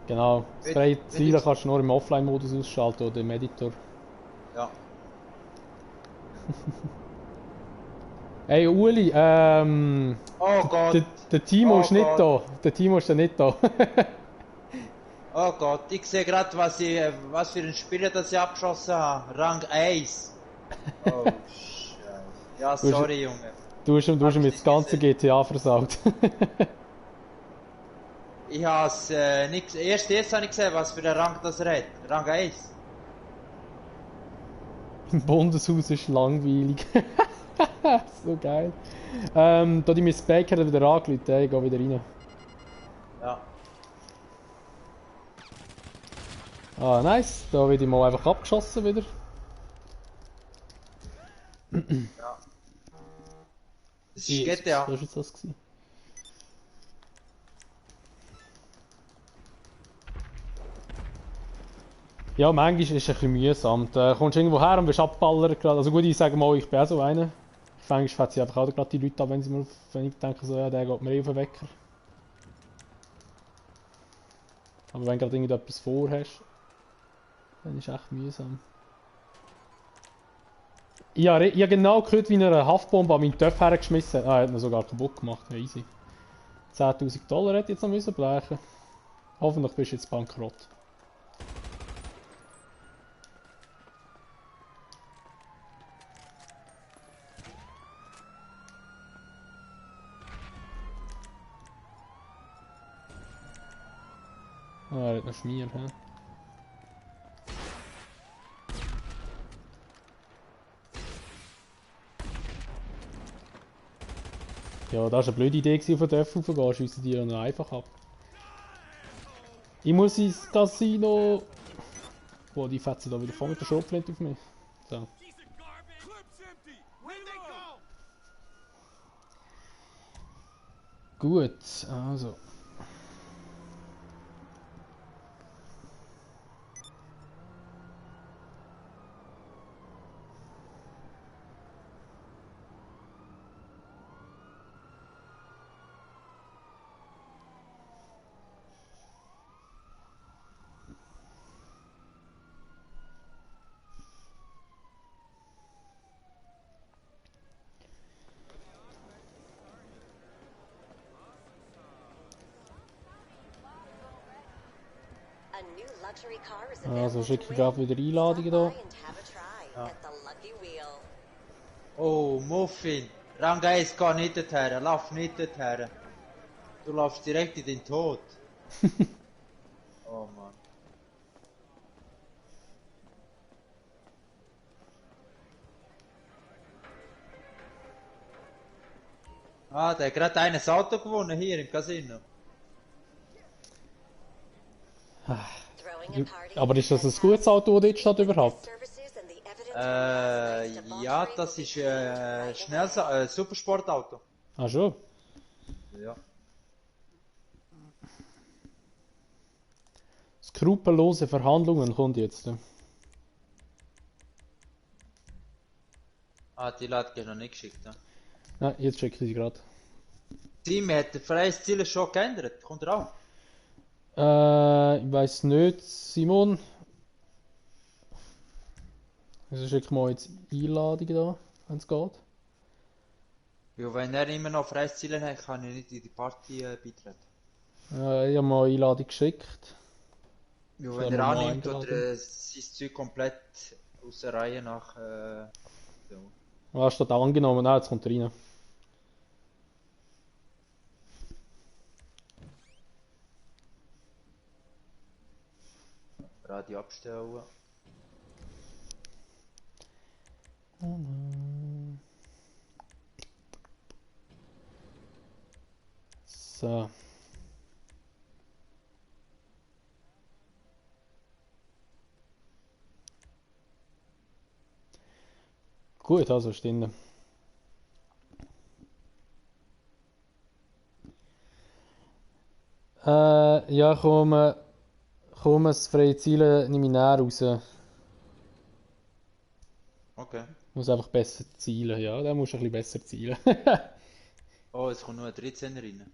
Genau, das freie Ziel kannst du nur im Offline-Modus ausschalten oder im Editor. Ja. Hey Uli, Oh Gott. der Timo Oh ist nicht Gott. da. Der Timo ist ja nicht da. Oh Gott, ich sehe gerade, was für ein Spieler das ich abgeschossen habe. Rang 1. Oh, Scheiße. Ja, Du hast- sorry, Junge. Du hast ihm Hab ich jetzt das nicht ganze gesehen. GTA versaut. Ich habe es nicht. Erst habe ich gesehen, was für ein Rang das er hat. Rang 1. Im Bundeshaus ist langweilig. So geil. Da die Miss Baker hat wieder angerufen, ich gehe wieder rein. Ja. Ah, nice. Da wird ich mal einfach abgeschossen wieder. Ja. Das ist Jesus, GTA. was war jetzt das gewesen? Ja, manchmal ist es ein bisschen mühsam. Da kommst du irgendwo her und wirst abballert gerade. Also gut, ich sage mal, ich bin auch so einer. Manchmal fährt sie einfach auch gerade die Leute ab, wenn ich denke, so, ja, der geht mir eh auf den Wecker. Aber wenn du gerade irgendetwas vorhast, dann ist es echt mühsam. Ich habe genau gehört, wie er eine Haftbombe an meinen Töpf hergeschmissen hat. Ah, er hat ihn sogar kaputt gemacht. Ja, easy. 10.000 Dollar hätte ich jetzt noch müssen blechen. Hoffentlich bist du jetzt bankrott. Ah, er hat noch Schmier, hä? Ja, das war eine blöde Idee, auf den Dörfer raufzugehen. Schiessen die ja noch einfach ab. Ich muss ins Casino. Boah, die fetzen da wieder voll mit der Schrotflinte auf mich. So. Clip's empty. Where'd they go? Gut, also. A new luxury car is Also available schicke to ich win. gerade wieder Einladungen da. Stop by and have a try at the Lucky Wheel. Oh, Muffin. Rang 1 geh nicht dorthin. Lauf nicht dorthin. Du laufst direkt in den Tod. Oh Mann. Ah, der hat gerade eines Auto gewonnen hier im Casino. Throwing a party Aber ist das ein and gutes Auto, das dort steht have überhaupt? services and the evidence from last night's Ja, debauchery das will ist be right schnell away. Supersportauto. Ah schon? Ja. Skrupellose Verhandlungen kommt jetzt. Ah, die hat noch nicht geschickt. Ja. Nein, jetzt schicke ich sie gerade. Team hat der freies Ziel schon geändert. Kommt er auch? Ich weiß nicht, Simon. Also schick mal jetzt Einladung da, wenn es geht. Ja, wenn er immer noch freies Ziel hat, kann er nicht in die Party beitreten. Ich habe mal eine Einladung geschickt. Ja, Ist wenn er er mal annimmt oder eingeladen? sein Zeug komplett aus der Reihe nach. Ja. Ah, steht angenommen. Nein, jetzt kommt er rein. Radio abstellen. So. Gut, also ist drin. Ja, komm, das freie Zielen nehme ich näher raus. Okay. Muss einfach besser zielen, ja, da musst du ein bisschen besser zielen. Oh, es kommt nur ein 13er rein.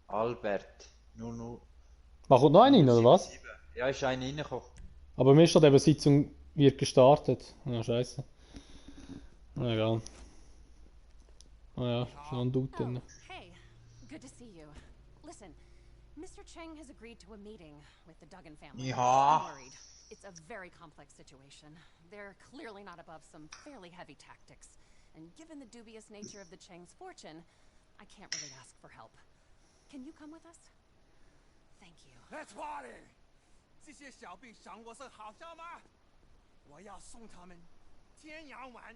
Albert. 00. Ach, kommt noch einer rein, oder was? 077. Ja, ist einer reingekommen. Aber mir steht eben, Sitzung wird gestartet. Ah, scheiße. Na egal. Ah ja, ist noch ein Dude Oh, drin. hey. Good to see you. Listen, Mr. Cheng has agreed to a meeting with the Duggan family. Ja. I'm worried. It's a very complex situation. They're clearly not above some fairly heavy tactics. And given the dubious nature of the Cheng's fortune, I can't really ask for help. Can you come with us? Thank you. Let's party！这些小兵赏我是好笑吗？我要送他们天涯玩，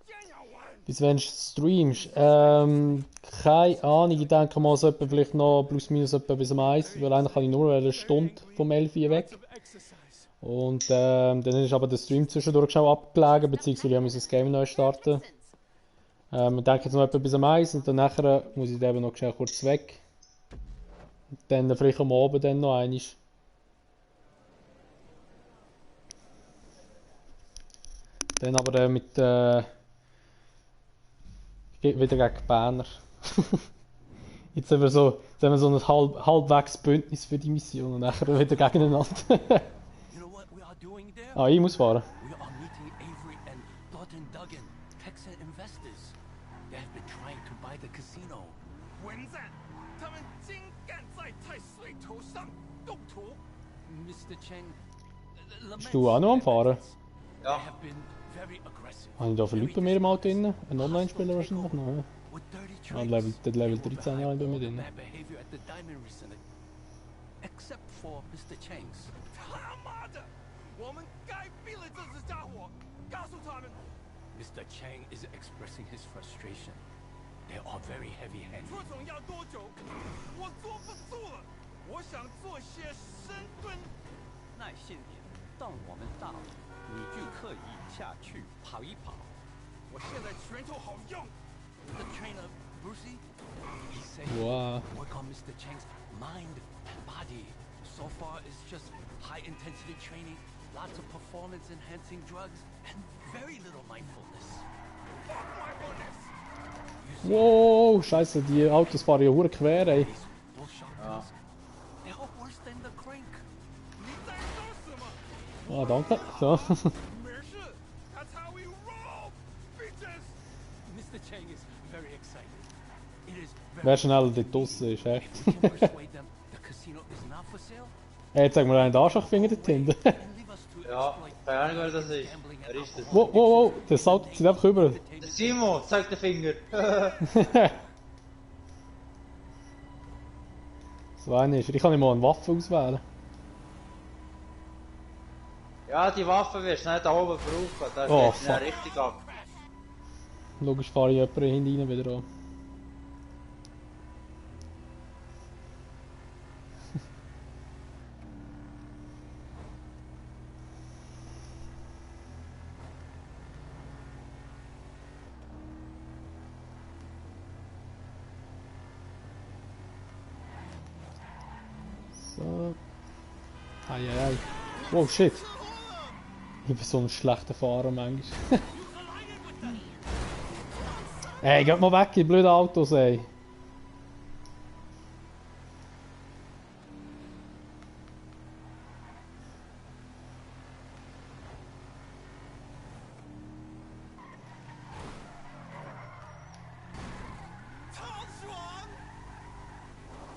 天涯玩。 Bis wenn du streamst? Keine Ahnung, ich denke mal so etwa vielleicht noch plus minus etwa bis um 1, weil eigentlich kann ich nur eine Stunde vom 11 Uhr weg. Und dann ist aber der Stream zwischendurch schon abgelegen, beziehungsweise ich muss das Game neu starten. Ich denke jetzt noch etwa bis um 1 und dann nachher muss ich eben noch schnell kurz weg. Und dann vielleicht am Abend dann noch einmal. Dann aber mit wieder gegen Berner. Jetzt haben wir so ein halbwegs Bündnis für die Mission und nachher wieder gegeneinander. You know what we are doing there? Ah, ich muss fahren. We are meeting Avery and Thornton Duggan, Texan investors. They have been trying to buy the casino. 混战，他们竟敢在太岁头上动土！ Mr. Cheng, Bist du auch noch am Fahren? they Ja. have been very aggressive. Habe ich da viele Leute bei mir im Auto drin? Ein Online-Spieler wahrscheinlich noch, ja. With dirty Ah, tricks. Level They were 13 behind habe ich bei all mir the drin. bad behavior at the diamond recently. Except for Mr. Cheng's. 他妈的，我们该毙了这只家伙！告诉他们， Mr. Cheng is expressing his frustration. They are very heavy-handed. 副总要多久？我坐不住了，我想做些深蹲。耐心点，等我们到了，你就可以下去跑一跑。我现在拳头好用。 The trainer, Brucey, he said Wow. work on Mr. Cheng's mind and body. So far, it's just high-intensity training, lots of performance-enhancing drugs, and very little mindfulness. Fuck my bonus！ Wow, scheiße, die Autos fahren ja hure quer, ey. These bullshit pills, they are worse than the crank. 你在说什么？ Ah, danke. So. 没事，That's how we roll, bitches！ Mr. Cheng is very excited. It is very Wer schneller dort draussen ist, echt. we can persuade them the casino is not for sale Jetzt sagen wir einen Arschlochfinger dort hinten. and leave us to Ja, exploit keine Ahnung, wer das ist. gambling Wer and ist das? Wow, wow, wow, das Auto zieht einfach über. Der Simo, zeig den Finger. So einer ist. Ich kann nicht mal eine Waffe auswählen. Ja, die Waffe wirst du nicht da oben brauchen. Da Oh, geht's dann fuck. richtig ab. Logisch fahre ich jemanden hinten rein wieder an. So. Ei, ei, ei. Wow, shit. Ich bin so ein schlechter Fahrer manchmal. Ey, geht mal weg, die blöden Autos, ey.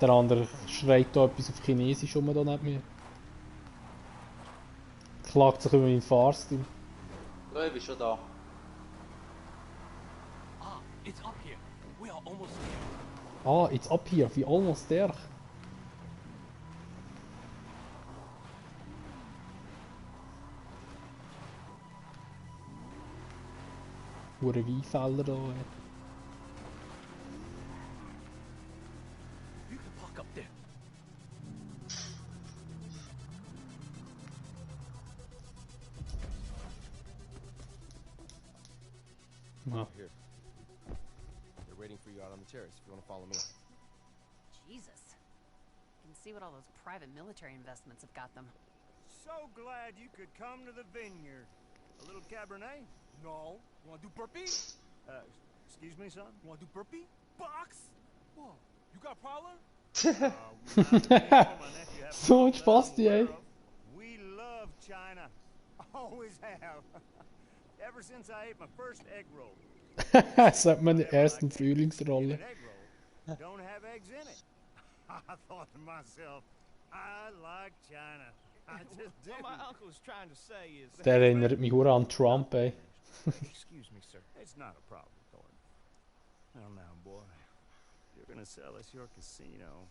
Der andere schreit da etwas auf Chinesisch rum da neben mir. Klagt sich über meinen Fahrstil. Ja, ich bin schon da. Ah, it's up here. We are almost there. Ah, it's up here, wie almost there. Hure Weinfelder da. You can park up there. Ja. Here. They're waiting for you out on the terrace if you want to follow me. Jesus. You can see what all those private military investments have got them. So glad you could come to the vineyard. A little Cabernet? No. You wanna do burpee? Excuse me, son? You wanna do burpee? Box? Whoa, you got a problem? So ein Spasti, ey. We love China. Always have. Ever since I ate my first egg roll. Das hat man in der ersten Frühlingsrolle. An egg roll don't have eggs in it. I thought to myself, I like China. I just do. What my uncle is trying to say is... Der erinnert mich hure an Trump, ey. Excuse me, sir. It's not a problem, Thornton. Well, now, boy, you're gonna sell us your casino.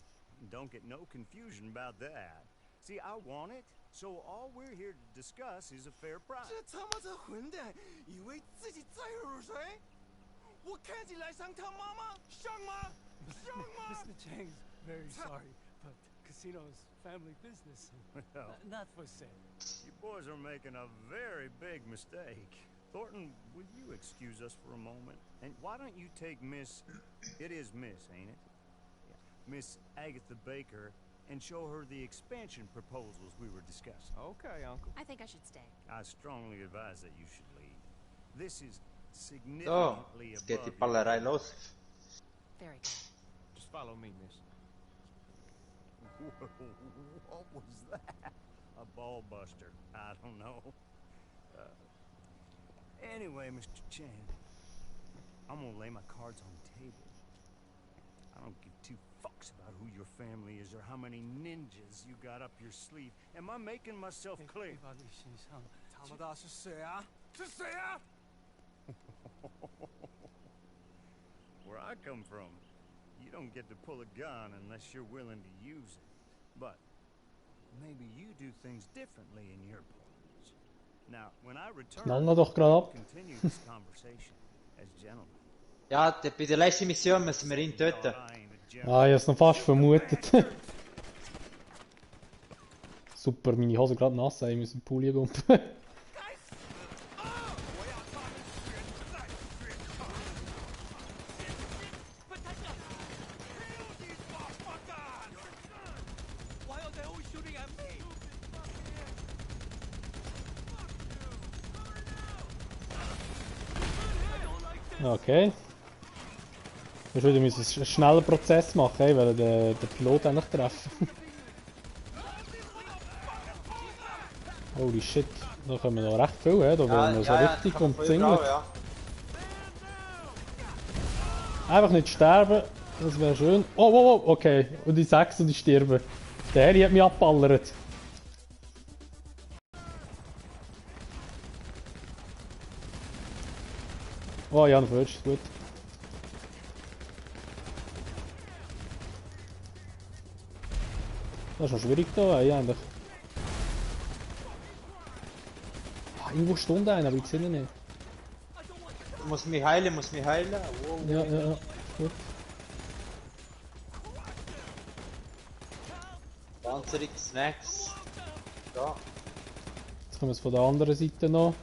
Don't get no confusion about that. See, I want it, so all we're here to discuss is a fair price. 这他妈这混蛋，以为自己载入水？我看起来像他妈妈，像吗？像吗？ Mr. Chang's very sorry, but casino is family business. Well, Not for sale. you boys are making a very big mistake. Thornton, will you excuse us for a moment? And why don't you take Miss... It is Miss, ain't it? Yeah. Miss Agatha Baker and show her the expansion proposals we were discussing. Okay, uncle. I think I should stay. I strongly advise that you should leave. This is So, significantly jetzt geht die above Ballerei your... los. Very good. Just follow me, miss. What was that? A ball buster. I don't know. Anyway, Mr. Chan, I'm gonna lay my cards on the table. I don't give two fucks about who your family is or how many ninjas you got up your sleeve. Am I making myself clear? 他们大是谁啊？是谁啊？ Where I come from, you don't get to pull a gun unless you're willing to use it. But maybe you do things differently in your parts. Now, when I return, Knallen wir doch gerade ab. continue this conversation as gentlemen. Ja, bei der letzten Mission müssen wir ihn töten. I ain't a gentleman. Ah, ich hab's noch fast vermutet. Super, meine Hose gerade nass, ey, ich muss den Pulli pumpen. Why are they always shooting at me? Okay. Wir müssen einen schnellen Prozess machen, ey, weil den Pilot endlich treffen. Holy shit, da kommen noch recht viel, da werden wir so richtig umzingelt. Ja. Einfach nicht sterben, das wäre schön. Oh, oh, oh, okay, und die 6 und die sterben. Der Harry hat mich abballert. Oh ja, noch first, gut. Das ist noch schwierig da, eigentlich. Ah, irgendwo stund einer, aber ich sehe ihn nicht. Muss mich heilen, muss mich heilen. Wow. Ja, ja, ja, gut. Panzerung, Snacks. Da. Jetzt kommen wir von der anderen Seite noch.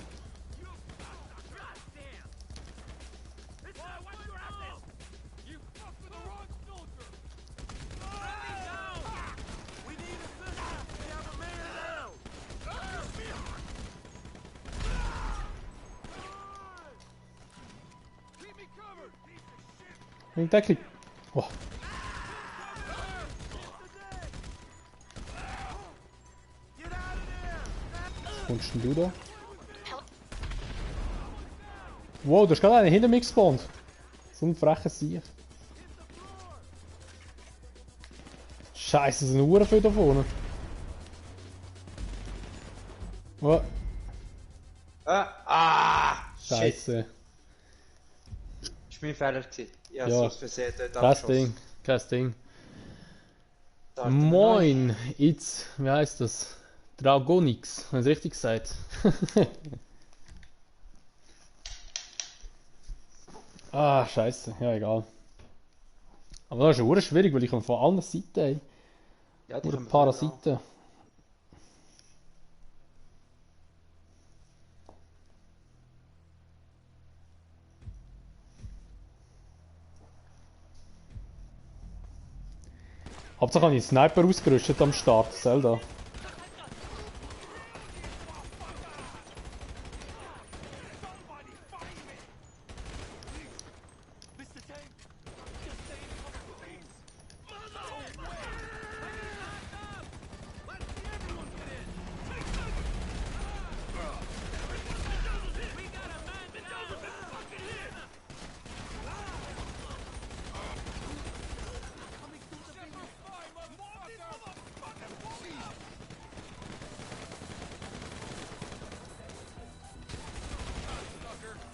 Ein Deckel. Oh. Was kommst denn du da? Wow, da ist gerade einer hinter mir gespawnt. So ein frecher Sieg. Scheiße, es sind Uhren viel da vorne. Oh, Shit. Scheiße. Das war mein Fehler gewesen. Ich habe Ja. es aus Versehen dort Kein abgeschossen. Ding, kein Ding. Starten wir neu. Moin, jetzt, wie heißt das? Dragonix, habe ich es richtig gesagt? Ah, scheiße, ja egal. Aber das ist schon schwierig, weil ich komme von allen Seiten, ey. Ja, die Nur kommen ein von überall. Parasiten. Hauptsache habe ich einen Sniper ausgerüstet am Start, Zelda.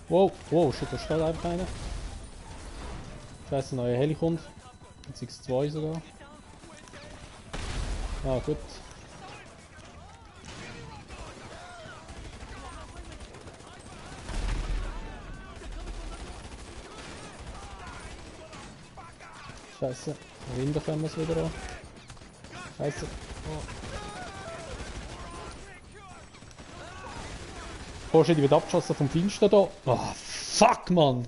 Wow, wow, shit, da steht einfach einer. Scheiße, neuer Heli kommt. Jetzt X2 sogar. Ah, gut. Scheiße, da hinten kommen wir es wieder an. Scheiße. Oh shit, ich werde abgeschossen vom Feinsten da. Oh, fuck, Mann!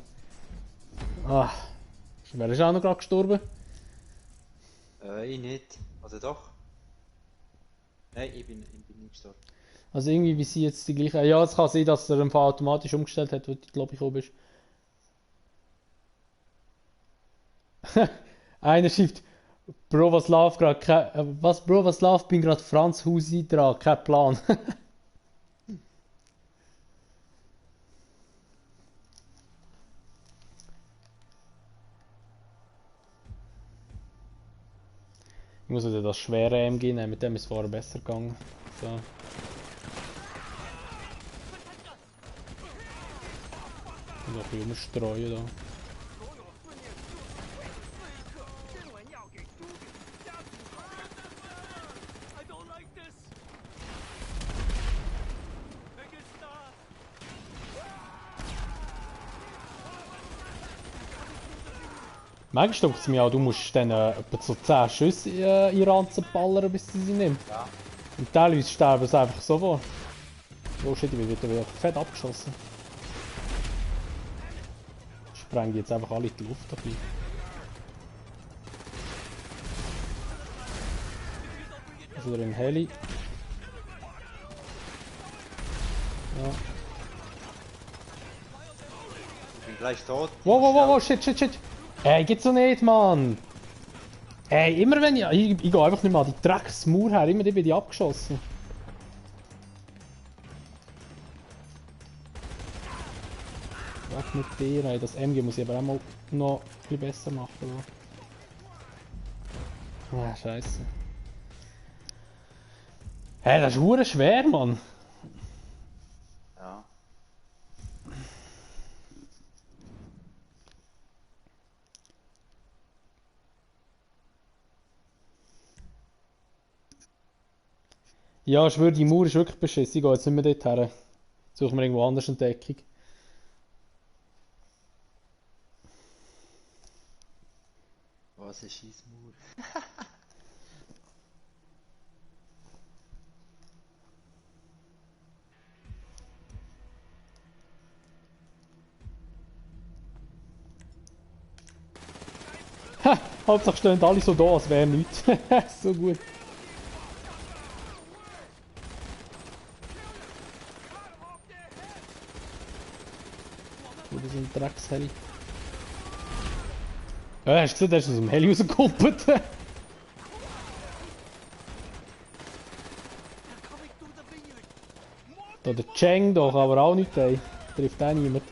Ah, wer ist auch noch gerade gestorben? Ich nicht. Oder doch? Nein, ich bin nicht gestorben. Also irgendwie wie sie jetzt die gleiche... Ja, es kann sein, dass er im Fall automatisch umgestellt hat, wo du in die Lobby gekommen bist. Einer schreibt... Bro, was läuft gerade? Was, Bro, was läuft? Bin gerade Franz Husi dran, kein Plan. Ich muss wieder das schwere MG nehmen, mit dem ist es vorher besser gegangen. So. Noch ein bisschen umstreuen da. Manchmal denkt es mir auch, du musst dann etwa so 10 Schüsse in den Ranzen ballern, bis sie nimmt. Ja. Und teilweise sterben sie einfach so vor. Oh shit, ich bin wieder fett abgeschossen. Ich spreng die jetzt einfach alle in die Luft dabei. Also wieder ein Heli. Ja. Ich bin gleich tot. Wow, wow, wow, wow, shit. Ey, geht's so nicht, Mann! Ey, immer wenn ich gehe einfach nicht mal an die Drecksmauer her, immer die bin ich abgeschossen. Weg mit dir, ey, das MG muss ich aber auch mal noch ein bisschen besser machen. Ah, scheiße. Hey, das ist verdammt schwer, Mann! Ja. Ja, ich schwöre, die Mauer ist wirklich beschissen. Ich gehe jetzt nicht mehr dort her. Suchen wir irgendwo anders eine Deckung. Was ist Scheissmauer? Ha! Hauptsache stehen alle so da, als wäre nichts. So gut. Oder so ein Drecksheli. Ja, hast du gesehen, der ist aus dem Heli rausgekumpelt. Da der Cheng doch, aber auch nicht, ey. Trifft auch niemand.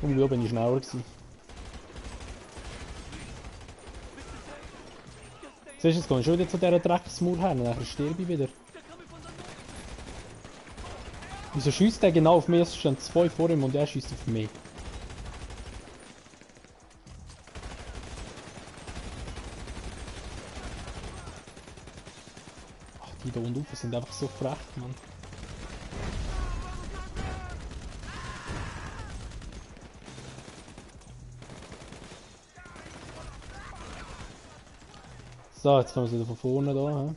Und da bin ich schneller gewesen. Siehst du, jetzt gehe ich schon wieder zu dieser Drecksmauer her und dann sterbe ich wieder. Wieso schießt der genau auf mich? Es stehen 2 vor ihm und er schießt auf mich. Ach, die da unten sind einfach so frech, Mann. So, jetzt kommen sie wieder von vorne da. He?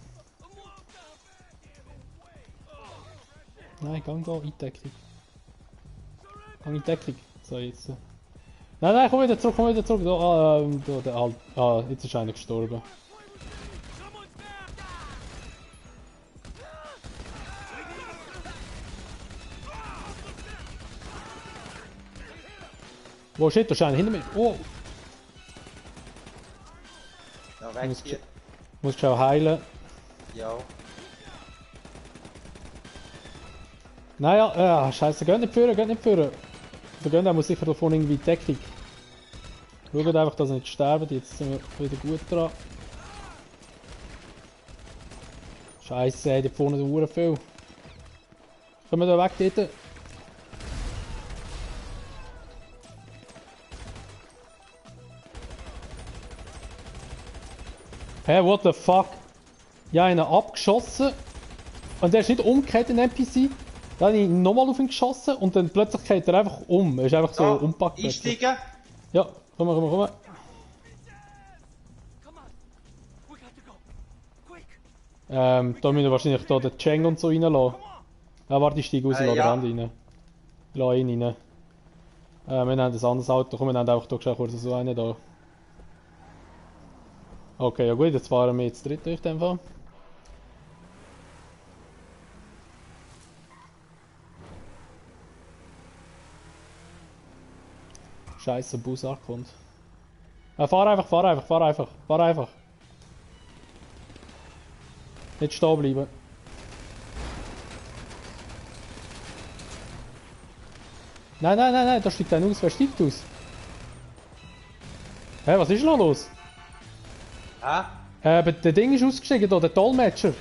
Nein, gang da, in die Deckung. Gang in die Deckung. So, jetzt. Nein, komm wieder zurück, komm wieder zurück. Da, der Alt. Ah, jetzt ist einer gestorben. Wo shit, da ist einer hinter mir. Oh! Ja, weg hier. Musst schon heilen. Ja. Nein, ja, scheiße, geht nicht führen, geht nicht führen. Der Gönner muss sicher davon irgendwie in die Deckung. Schaut einfach, dass er nicht sterben, jetzt sind wir wieder gut dran. Scheiße, da vorne sind Uhren viel. Kommen wir da weg dort? Hey, what the fuck? Ich habe einen abgeschossen und der ist nicht umgekehrt, in NPC. Dann habe ich nochmal auf ihn geschossen und dann plötzlich geht er einfach um. Er ist einfach so umpackt. Einsteigen? Ja, komm mal, komm mal, komm mal. Da müssen wir wahrscheinlich da den Cheng und so reinlassen. Ja, warte, ich steige raus und lasse den anderen rein. Ich lasse ihn rein. Wir haben ein anderes Auto, komm, wir haben einfach da kurz so einen da. Okay, ja gut, jetzt fahren wir jetzt dritt durch den Fall. Scheiße, Bus ankommt. Fahr einfach, fahr einfach, fahr einfach, fahr einfach. Nicht stehen bleiben. Nein, nein, nein, nein, da steigt einer aus. Wer steigt aus? Hä, hey, was ist noch los? Hä? Der Ding ist ausgestiegen, da, der Dolmetscher.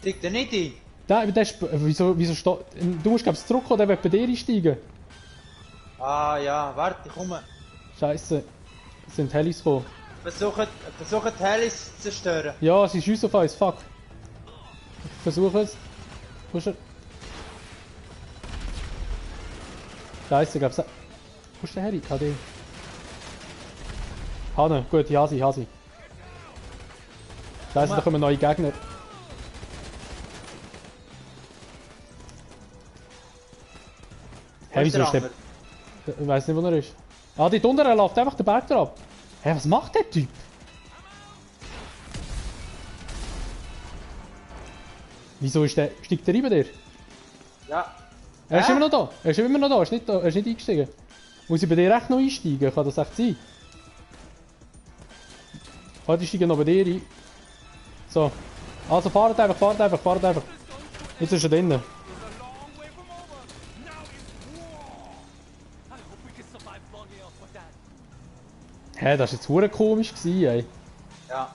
Steigt er nicht ein? Nein, der ist, wieso steht... Du musst glaubst zurückkommen, der wird bei dir einsteigen. Ah ja, warte, ich komme. Scheiße. Es sind Helis gekommen. Versuchen die Helis zu zerstören. Ja, sie schiessen auf uns, fuck. Ich versuche es. Wo ist er? Scheiße, glaubst du... Wo ist der Heli? KD. Hanne, gut, ich habe sie, ich habe sie. Scheiße, da kommen neue Gegner. Hä, wieso ist der... Ich weiß nicht, wo er ist. Ah, dort unten, er läuft einfach den Berg drauf. Hä, was macht der Typ? Wieso ist der... Steigt der über dir? Ja. Er ist immer noch da. Er ist immer noch da. Er ist nicht, er ist nicht eingestiegen. Muss ich bei dir echt noch einsteigen? Kann das echt sein? Warte, ich steige noch bei dir ein. So. Also fahrt einfach, fahrt einfach, fahrt einfach. Jetzt ist er drinnen. Hä, das war jetzt verdammt komisch gewesen, ey. Ja.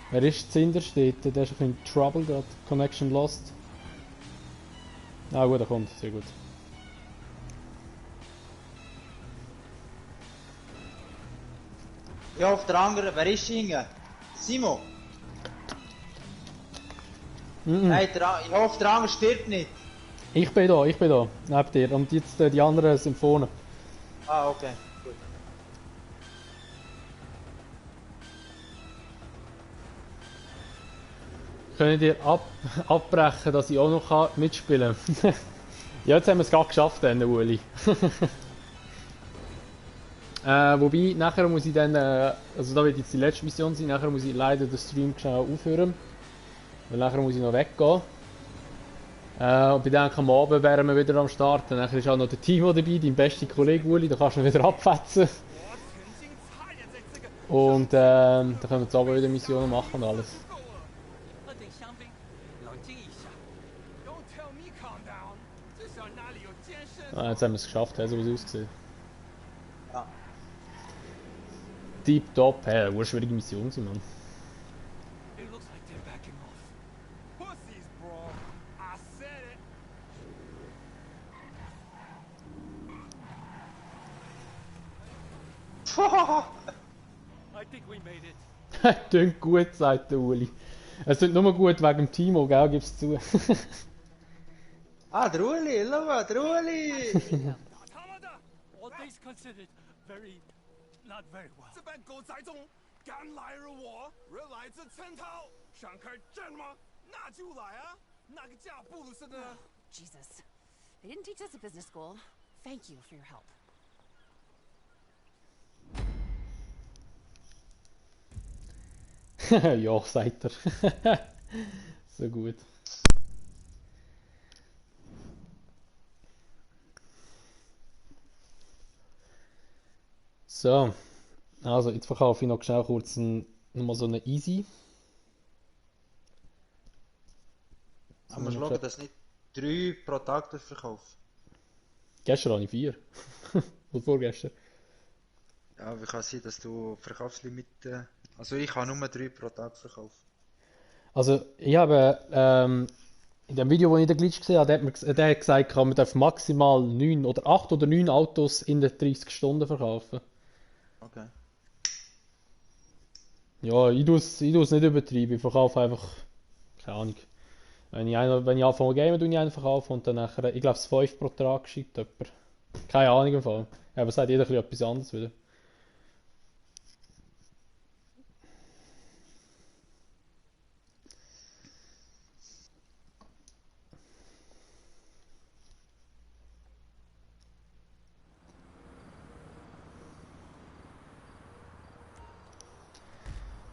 Wer ist Zinder steht? Der ist in Trouble gerade. Connection lost. Ah gut, er kommt. Sehr gut. Ja, auf der anderen, wer ist hinten? Simo? Nein, ich hoffe, der andere stirbt nicht. Ich bin da, neben dir. Und jetzt die anderen sind vorne. Ah, okay. Gut. Können dir abbrechen, dass ich auch noch mitspielen kann? Ja, jetzt haben wir es gerade geschafft, Uli. Wobei, nachher muss ich dann, also da wird jetzt die letzte Mission sein, nachher muss ich leider den Stream schnell aufhören. Weil nachher muss ich noch weggehen. Und ich denke, am Abend wären wir wieder am Start. Nachher ist auch noch der Timo dabei, dein bester Kollege Uli, da kannst du ihn wieder abfetzen. Und dann können wir jetzt aber wieder Missionen machen und alles. Ah, jetzt haben wir es geschafft, so wie es aussieht. Ja. Deep Top, hey, eine schwierige Mission, Mann. It looks like they're backing off. Pussies, bro. I said it. I think we made it. Klingt gut, sagt der Uli. Es klingt nur gut wegen dem Timo, gell, gib's zu. Ah, der Uli, schau mal, der Uli! All things considered, not very well. 这般狗仔中，敢来而我，人来自陈涛，想开战吗？那就来啊！那个架不如是呢。 Jesus. They didn't teach us at business school. Thank you for your help. Ja, sagt er. So gut. So, also jetzt verkaufe ich noch schnell kurz nochmal so eine Easy. Aber wir schauen, dass nicht 3 pro Tag verkaufen. Gestern habe ich 4. Oder vorgestern. Ja, wie kann es sein, dass du Verkaufslimite... Also ich kann nur 3 pro Tag verkaufen. Also ich habe in dem Video, das ich den Glitch gesehen habe, der hat gesagt, man darf maximal 9 oder 8 oder 9 Autos in den 30 Stunden verkaufen. Okay. Ja, ich tue es nicht übertreiben, ich verkaufe einfach, keine Ahnung. Wenn ich anfange zu gamen, tue ich einen verkaufen und dann nachher, ich glaube, 5 pro Tag schickt jemand. Keine Ahnung im Fall. Ja, aber sagt jeder ein bisschen etwas anderes wieder.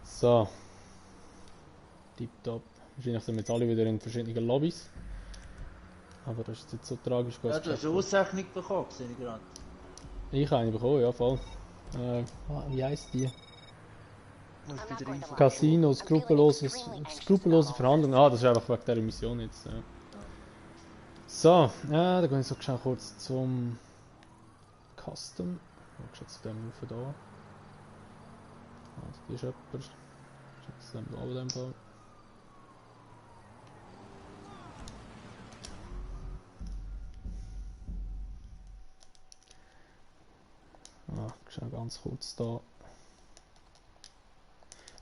So. Tipptopp. Wahrscheinlich sind wir jetzt alle wieder in verschiedenen Lobbys. Aber das ist jetzt so tragisch. Ja, du hast eine Auszeichnung bekommen, sehe ich gerade. Ich habe eine bekommen, ja voll. Wie heisst die? Muss wieder reinfahren. Casino, skrupellose Verhandlungen. Ah, das ist einfach wegen dieser Mission jetzt. Ja. So, dann gehe ich so schnell kurz zum Custom. Ich schaue zu dem rauf da. Also, hier ist jemand. Ich schaue zu dem da in dem Fall. Schnell ganz kurz da.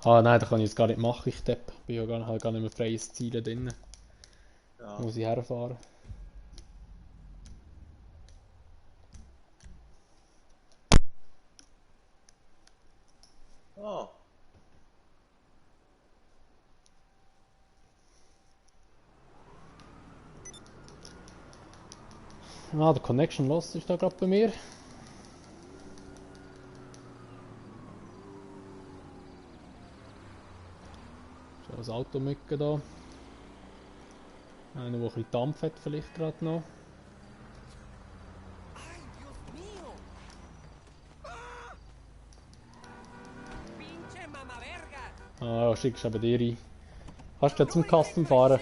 Ah nein, das kann ich jetzt gar nicht machen, ich depp. Bin ja gar nicht mehr freies Ziel drin. Ja. Muss ich herfahren. Oh. Ah, der Connection Lost ist da gerade bei mir. Schon das Auto mücke da. Einer, der ein bisschen Dampf hat vielleicht gerade noch. Ay, Dios mío. Pinche mamá verga. Ah, ja, schickst eben dir ein. Kannst du zum Custom fahren?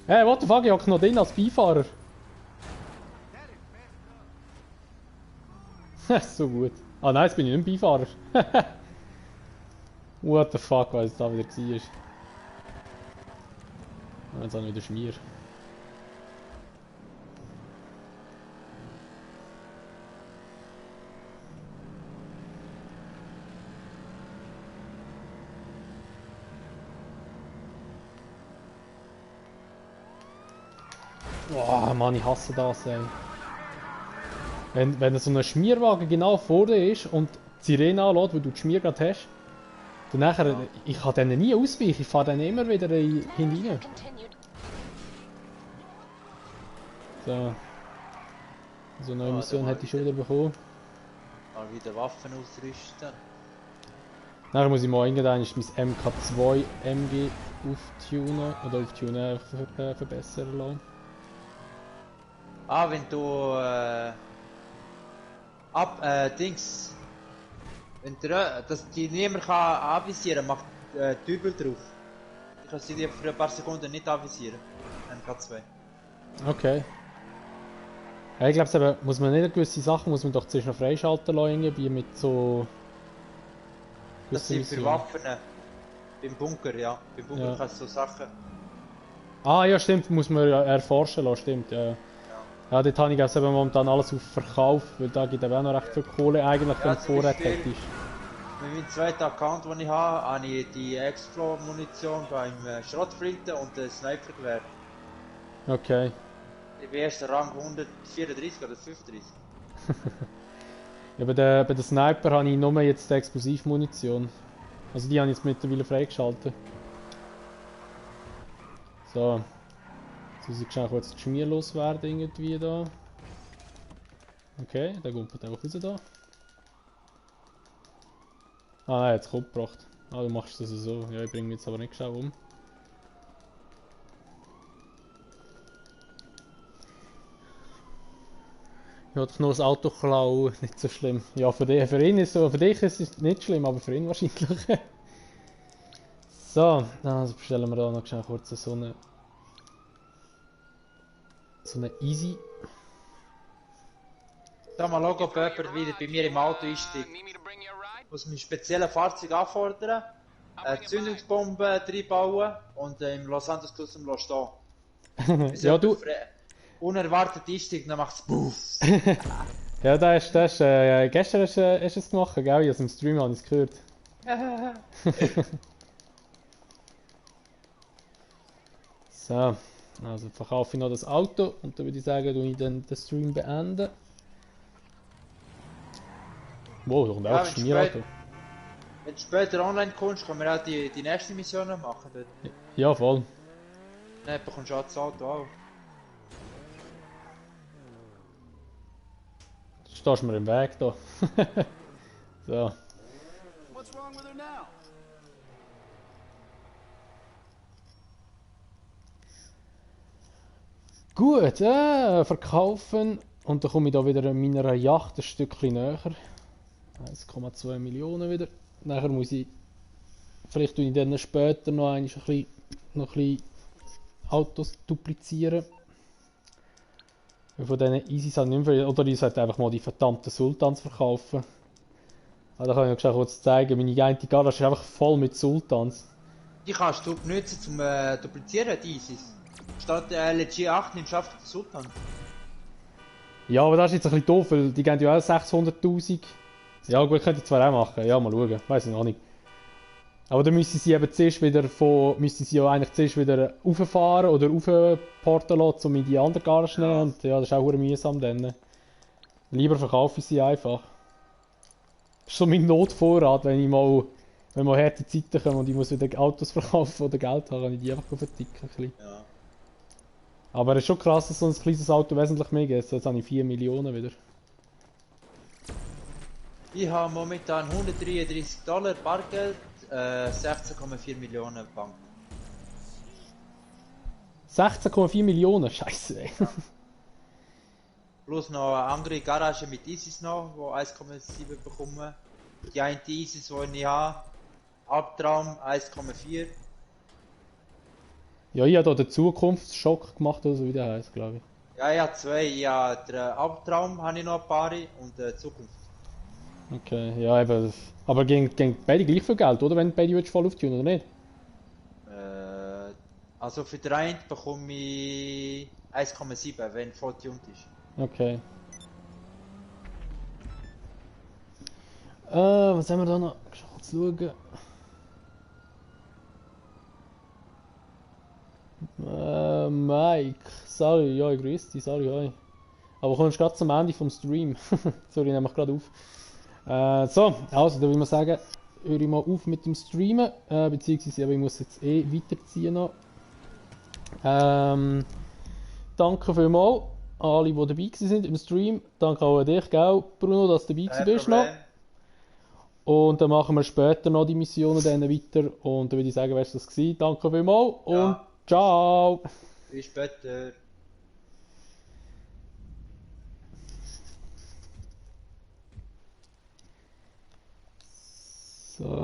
Hey, what the fuck, ich hocke noch drin als Beifahrer. So gut. Ah nein, jetzt bin ich nicht Beifahrer. What the fuck, was es da wieder war. Jetzt habe ich wieder Schmier. Boah, Mann, ich hasse das, ey. Wenn so ein Schmierwagen genau vor dir ist und die Sirene anlässt, wo du die Schmier gerade hast, dann nachher, ich kann denen nie ausweichen, ich fahre dann immer wieder hinein. So. So eine neue Mission hätte ich schon wieder bekommen. Mal wieder Waffen ausrüsten. Nachher muss ich mal irgendwann mein MK2 MG auftunen oder auftunen verbessern lassen. Ah, wenn du Dings. Wenn der, dass die niemand kann anvisieren, macht Dübel drauf. Ich kann sie dir für ein paar Sekunden nicht anvisieren. MK2. Okay. Ja, ich glaube, muss man nicht gewisse Sachen muss man doch zuerst noch freischalten lassen, irgendwie mit so Das gewissen sind für Missionen. Waffen. Beim Bunker, ja. Beim Bunker Ja. kannst du so Sachen. Ah ja, stimmt, muss man ja erforschen lassen, stimmt, ja. Ja. Ja, dort habe ich also eben momentan alles auf Verkauf, weil da gibt es auch noch recht viel Kohle eigentlich, wenn Ja, du zum Vorrat Beispiel- hättest. Mit meinem zweiten Account, den ich habe ich die Explo-Munition beim Schrottflinte und das Snipergewehr. Okay. Ich bin erst Rang 134 oder 35. Ja, bei der Sniper habe ich nur jetzt die Explosivmunition. Also die habe ich jetzt mittlerweile freigeschaltet. So. Jetzt muss ich schnell kurz das Schmier loswerden irgendwie da. Okay, der kommt einfach raus da. Ah nein, jetzt kommt gebracht. Ah, du machst das so. Ja, ich bringe mich jetzt aber nicht schnell um. Ja, doch nur das Auto klauen, nicht so schlimm. Ja, für ihn ist so, für dich ist es nicht schlimm, aber für ihn wahrscheinlich. So, also bestellen wir da noch schnell kurz so eine Easy. Da mal schauen, ob jemand wieder bei mir im Auto einsteigt. Muss mein spezielles Fahrzeug anfordern, eine Zündungsbombe reinbauen und im Los Santos draussen stehen. Ja, du. Unerwartet einsteigt, dann macht's Buff. Ja, gestern hast du es gemacht, gell? Aus dem Stream habe ich es gehört. So, also verkaufe ich noch das Auto und dann würde ich sagen, tue ich dann den Stream beenden. Wow, da kommt auch ein Schmierauto. Wenn du später online kommst, können wir auch die nächste Mission noch machen. Dort. Ja, voll. Dann bekommst du auch das Auto auch. Du stehst mir im Weg da. So. What's wrong with her now? Gut, verkaufen. Und dann komme ich da wieder an meiner Yacht ein Stückchen näher. 1,2 Millionen wieder. Nachher muss ich. Vielleicht tue ich dann später noch ein bisschen Autos duplizieren. Von diesen Easys halt nicht mehr. Oder ich sollte einfach mal die verdammten Sultans verkaufen. Ah, da kann ich euch kurz zeigen. Meine eine Garage ist einfach voll mit Sultans. Die kannst du benutzen zum Duplizieren, die ISIS. Statt LG 8 nimmst du einfach den Sultan. Ja, aber das ist jetzt ein bisschen doof, weil die geben ja auch 600'000. Ja gut, könnte ich zwar auch machen. Ja, mal schauen. Weiß ich noch nicht. Aber dann müssen sie eben zuerst wieder rauffahren oder raufporten lassen, um in die andere Garage zu nehmen. Und ja, das ist auch verdammt mühsam dann. Lieber verkaufe ich sie einfach. Das ist so mein Notvorrat, wenn mal harte Zeiten kommen und ich muss wieder Autos verkaufen oder Geld haben, kann ich die einfach verticken. Ja. Aber es ist schon krass, dass so ein kleines Auto wesentlich mehr geht. Jetzt habe ich 4 Millionen wieder. Ich habe momentan $133 Bargeld, 16,4 Millionen Bank. 16,4 Millionen? Scheiße, ey. Plus noch eine andere Garage mit ISIS noch, wo 1,7 bekommen. Die eine ISIS, die ich habe, Albtraum 1,4. Ja, ich habe hier den Zukunftsschock gemacht, oder so wie der heisst, glaube ich. Ja, ich habe zwei. Ja, den Albtraum habe ich noch ein paar und Zukunft. Okay, ja eben. Aber gegen beide gleich viel Geld, oder? Wenn du beide voll auftunen, oder nicht? Also für den einen bekomme ich 1,7, wenn voll tuned ist. Okay. Was haben wir da noch? Kurz schauen. Mike, sorry, ja, ich grüße dich, sorry, hi. Aber kommst gerade zum Ende vom Stream. Sorry, ich nehme mich gerade auf. So, also, da will man sagen, höre ich mal auf mit dem Streamen, beziehungsweise ich muss jetzt weiterziehen noch. Danke vielmals an alle, die dabei sind im Stream. Danke auch an dich, gell, Bruno, dass du dabei bist noch. Und dann machen wir später noch die Missionen dann weiter. Und dann würde ich sagen, wär's das gewesen. Danke vielmals und ciao! Bis später. So.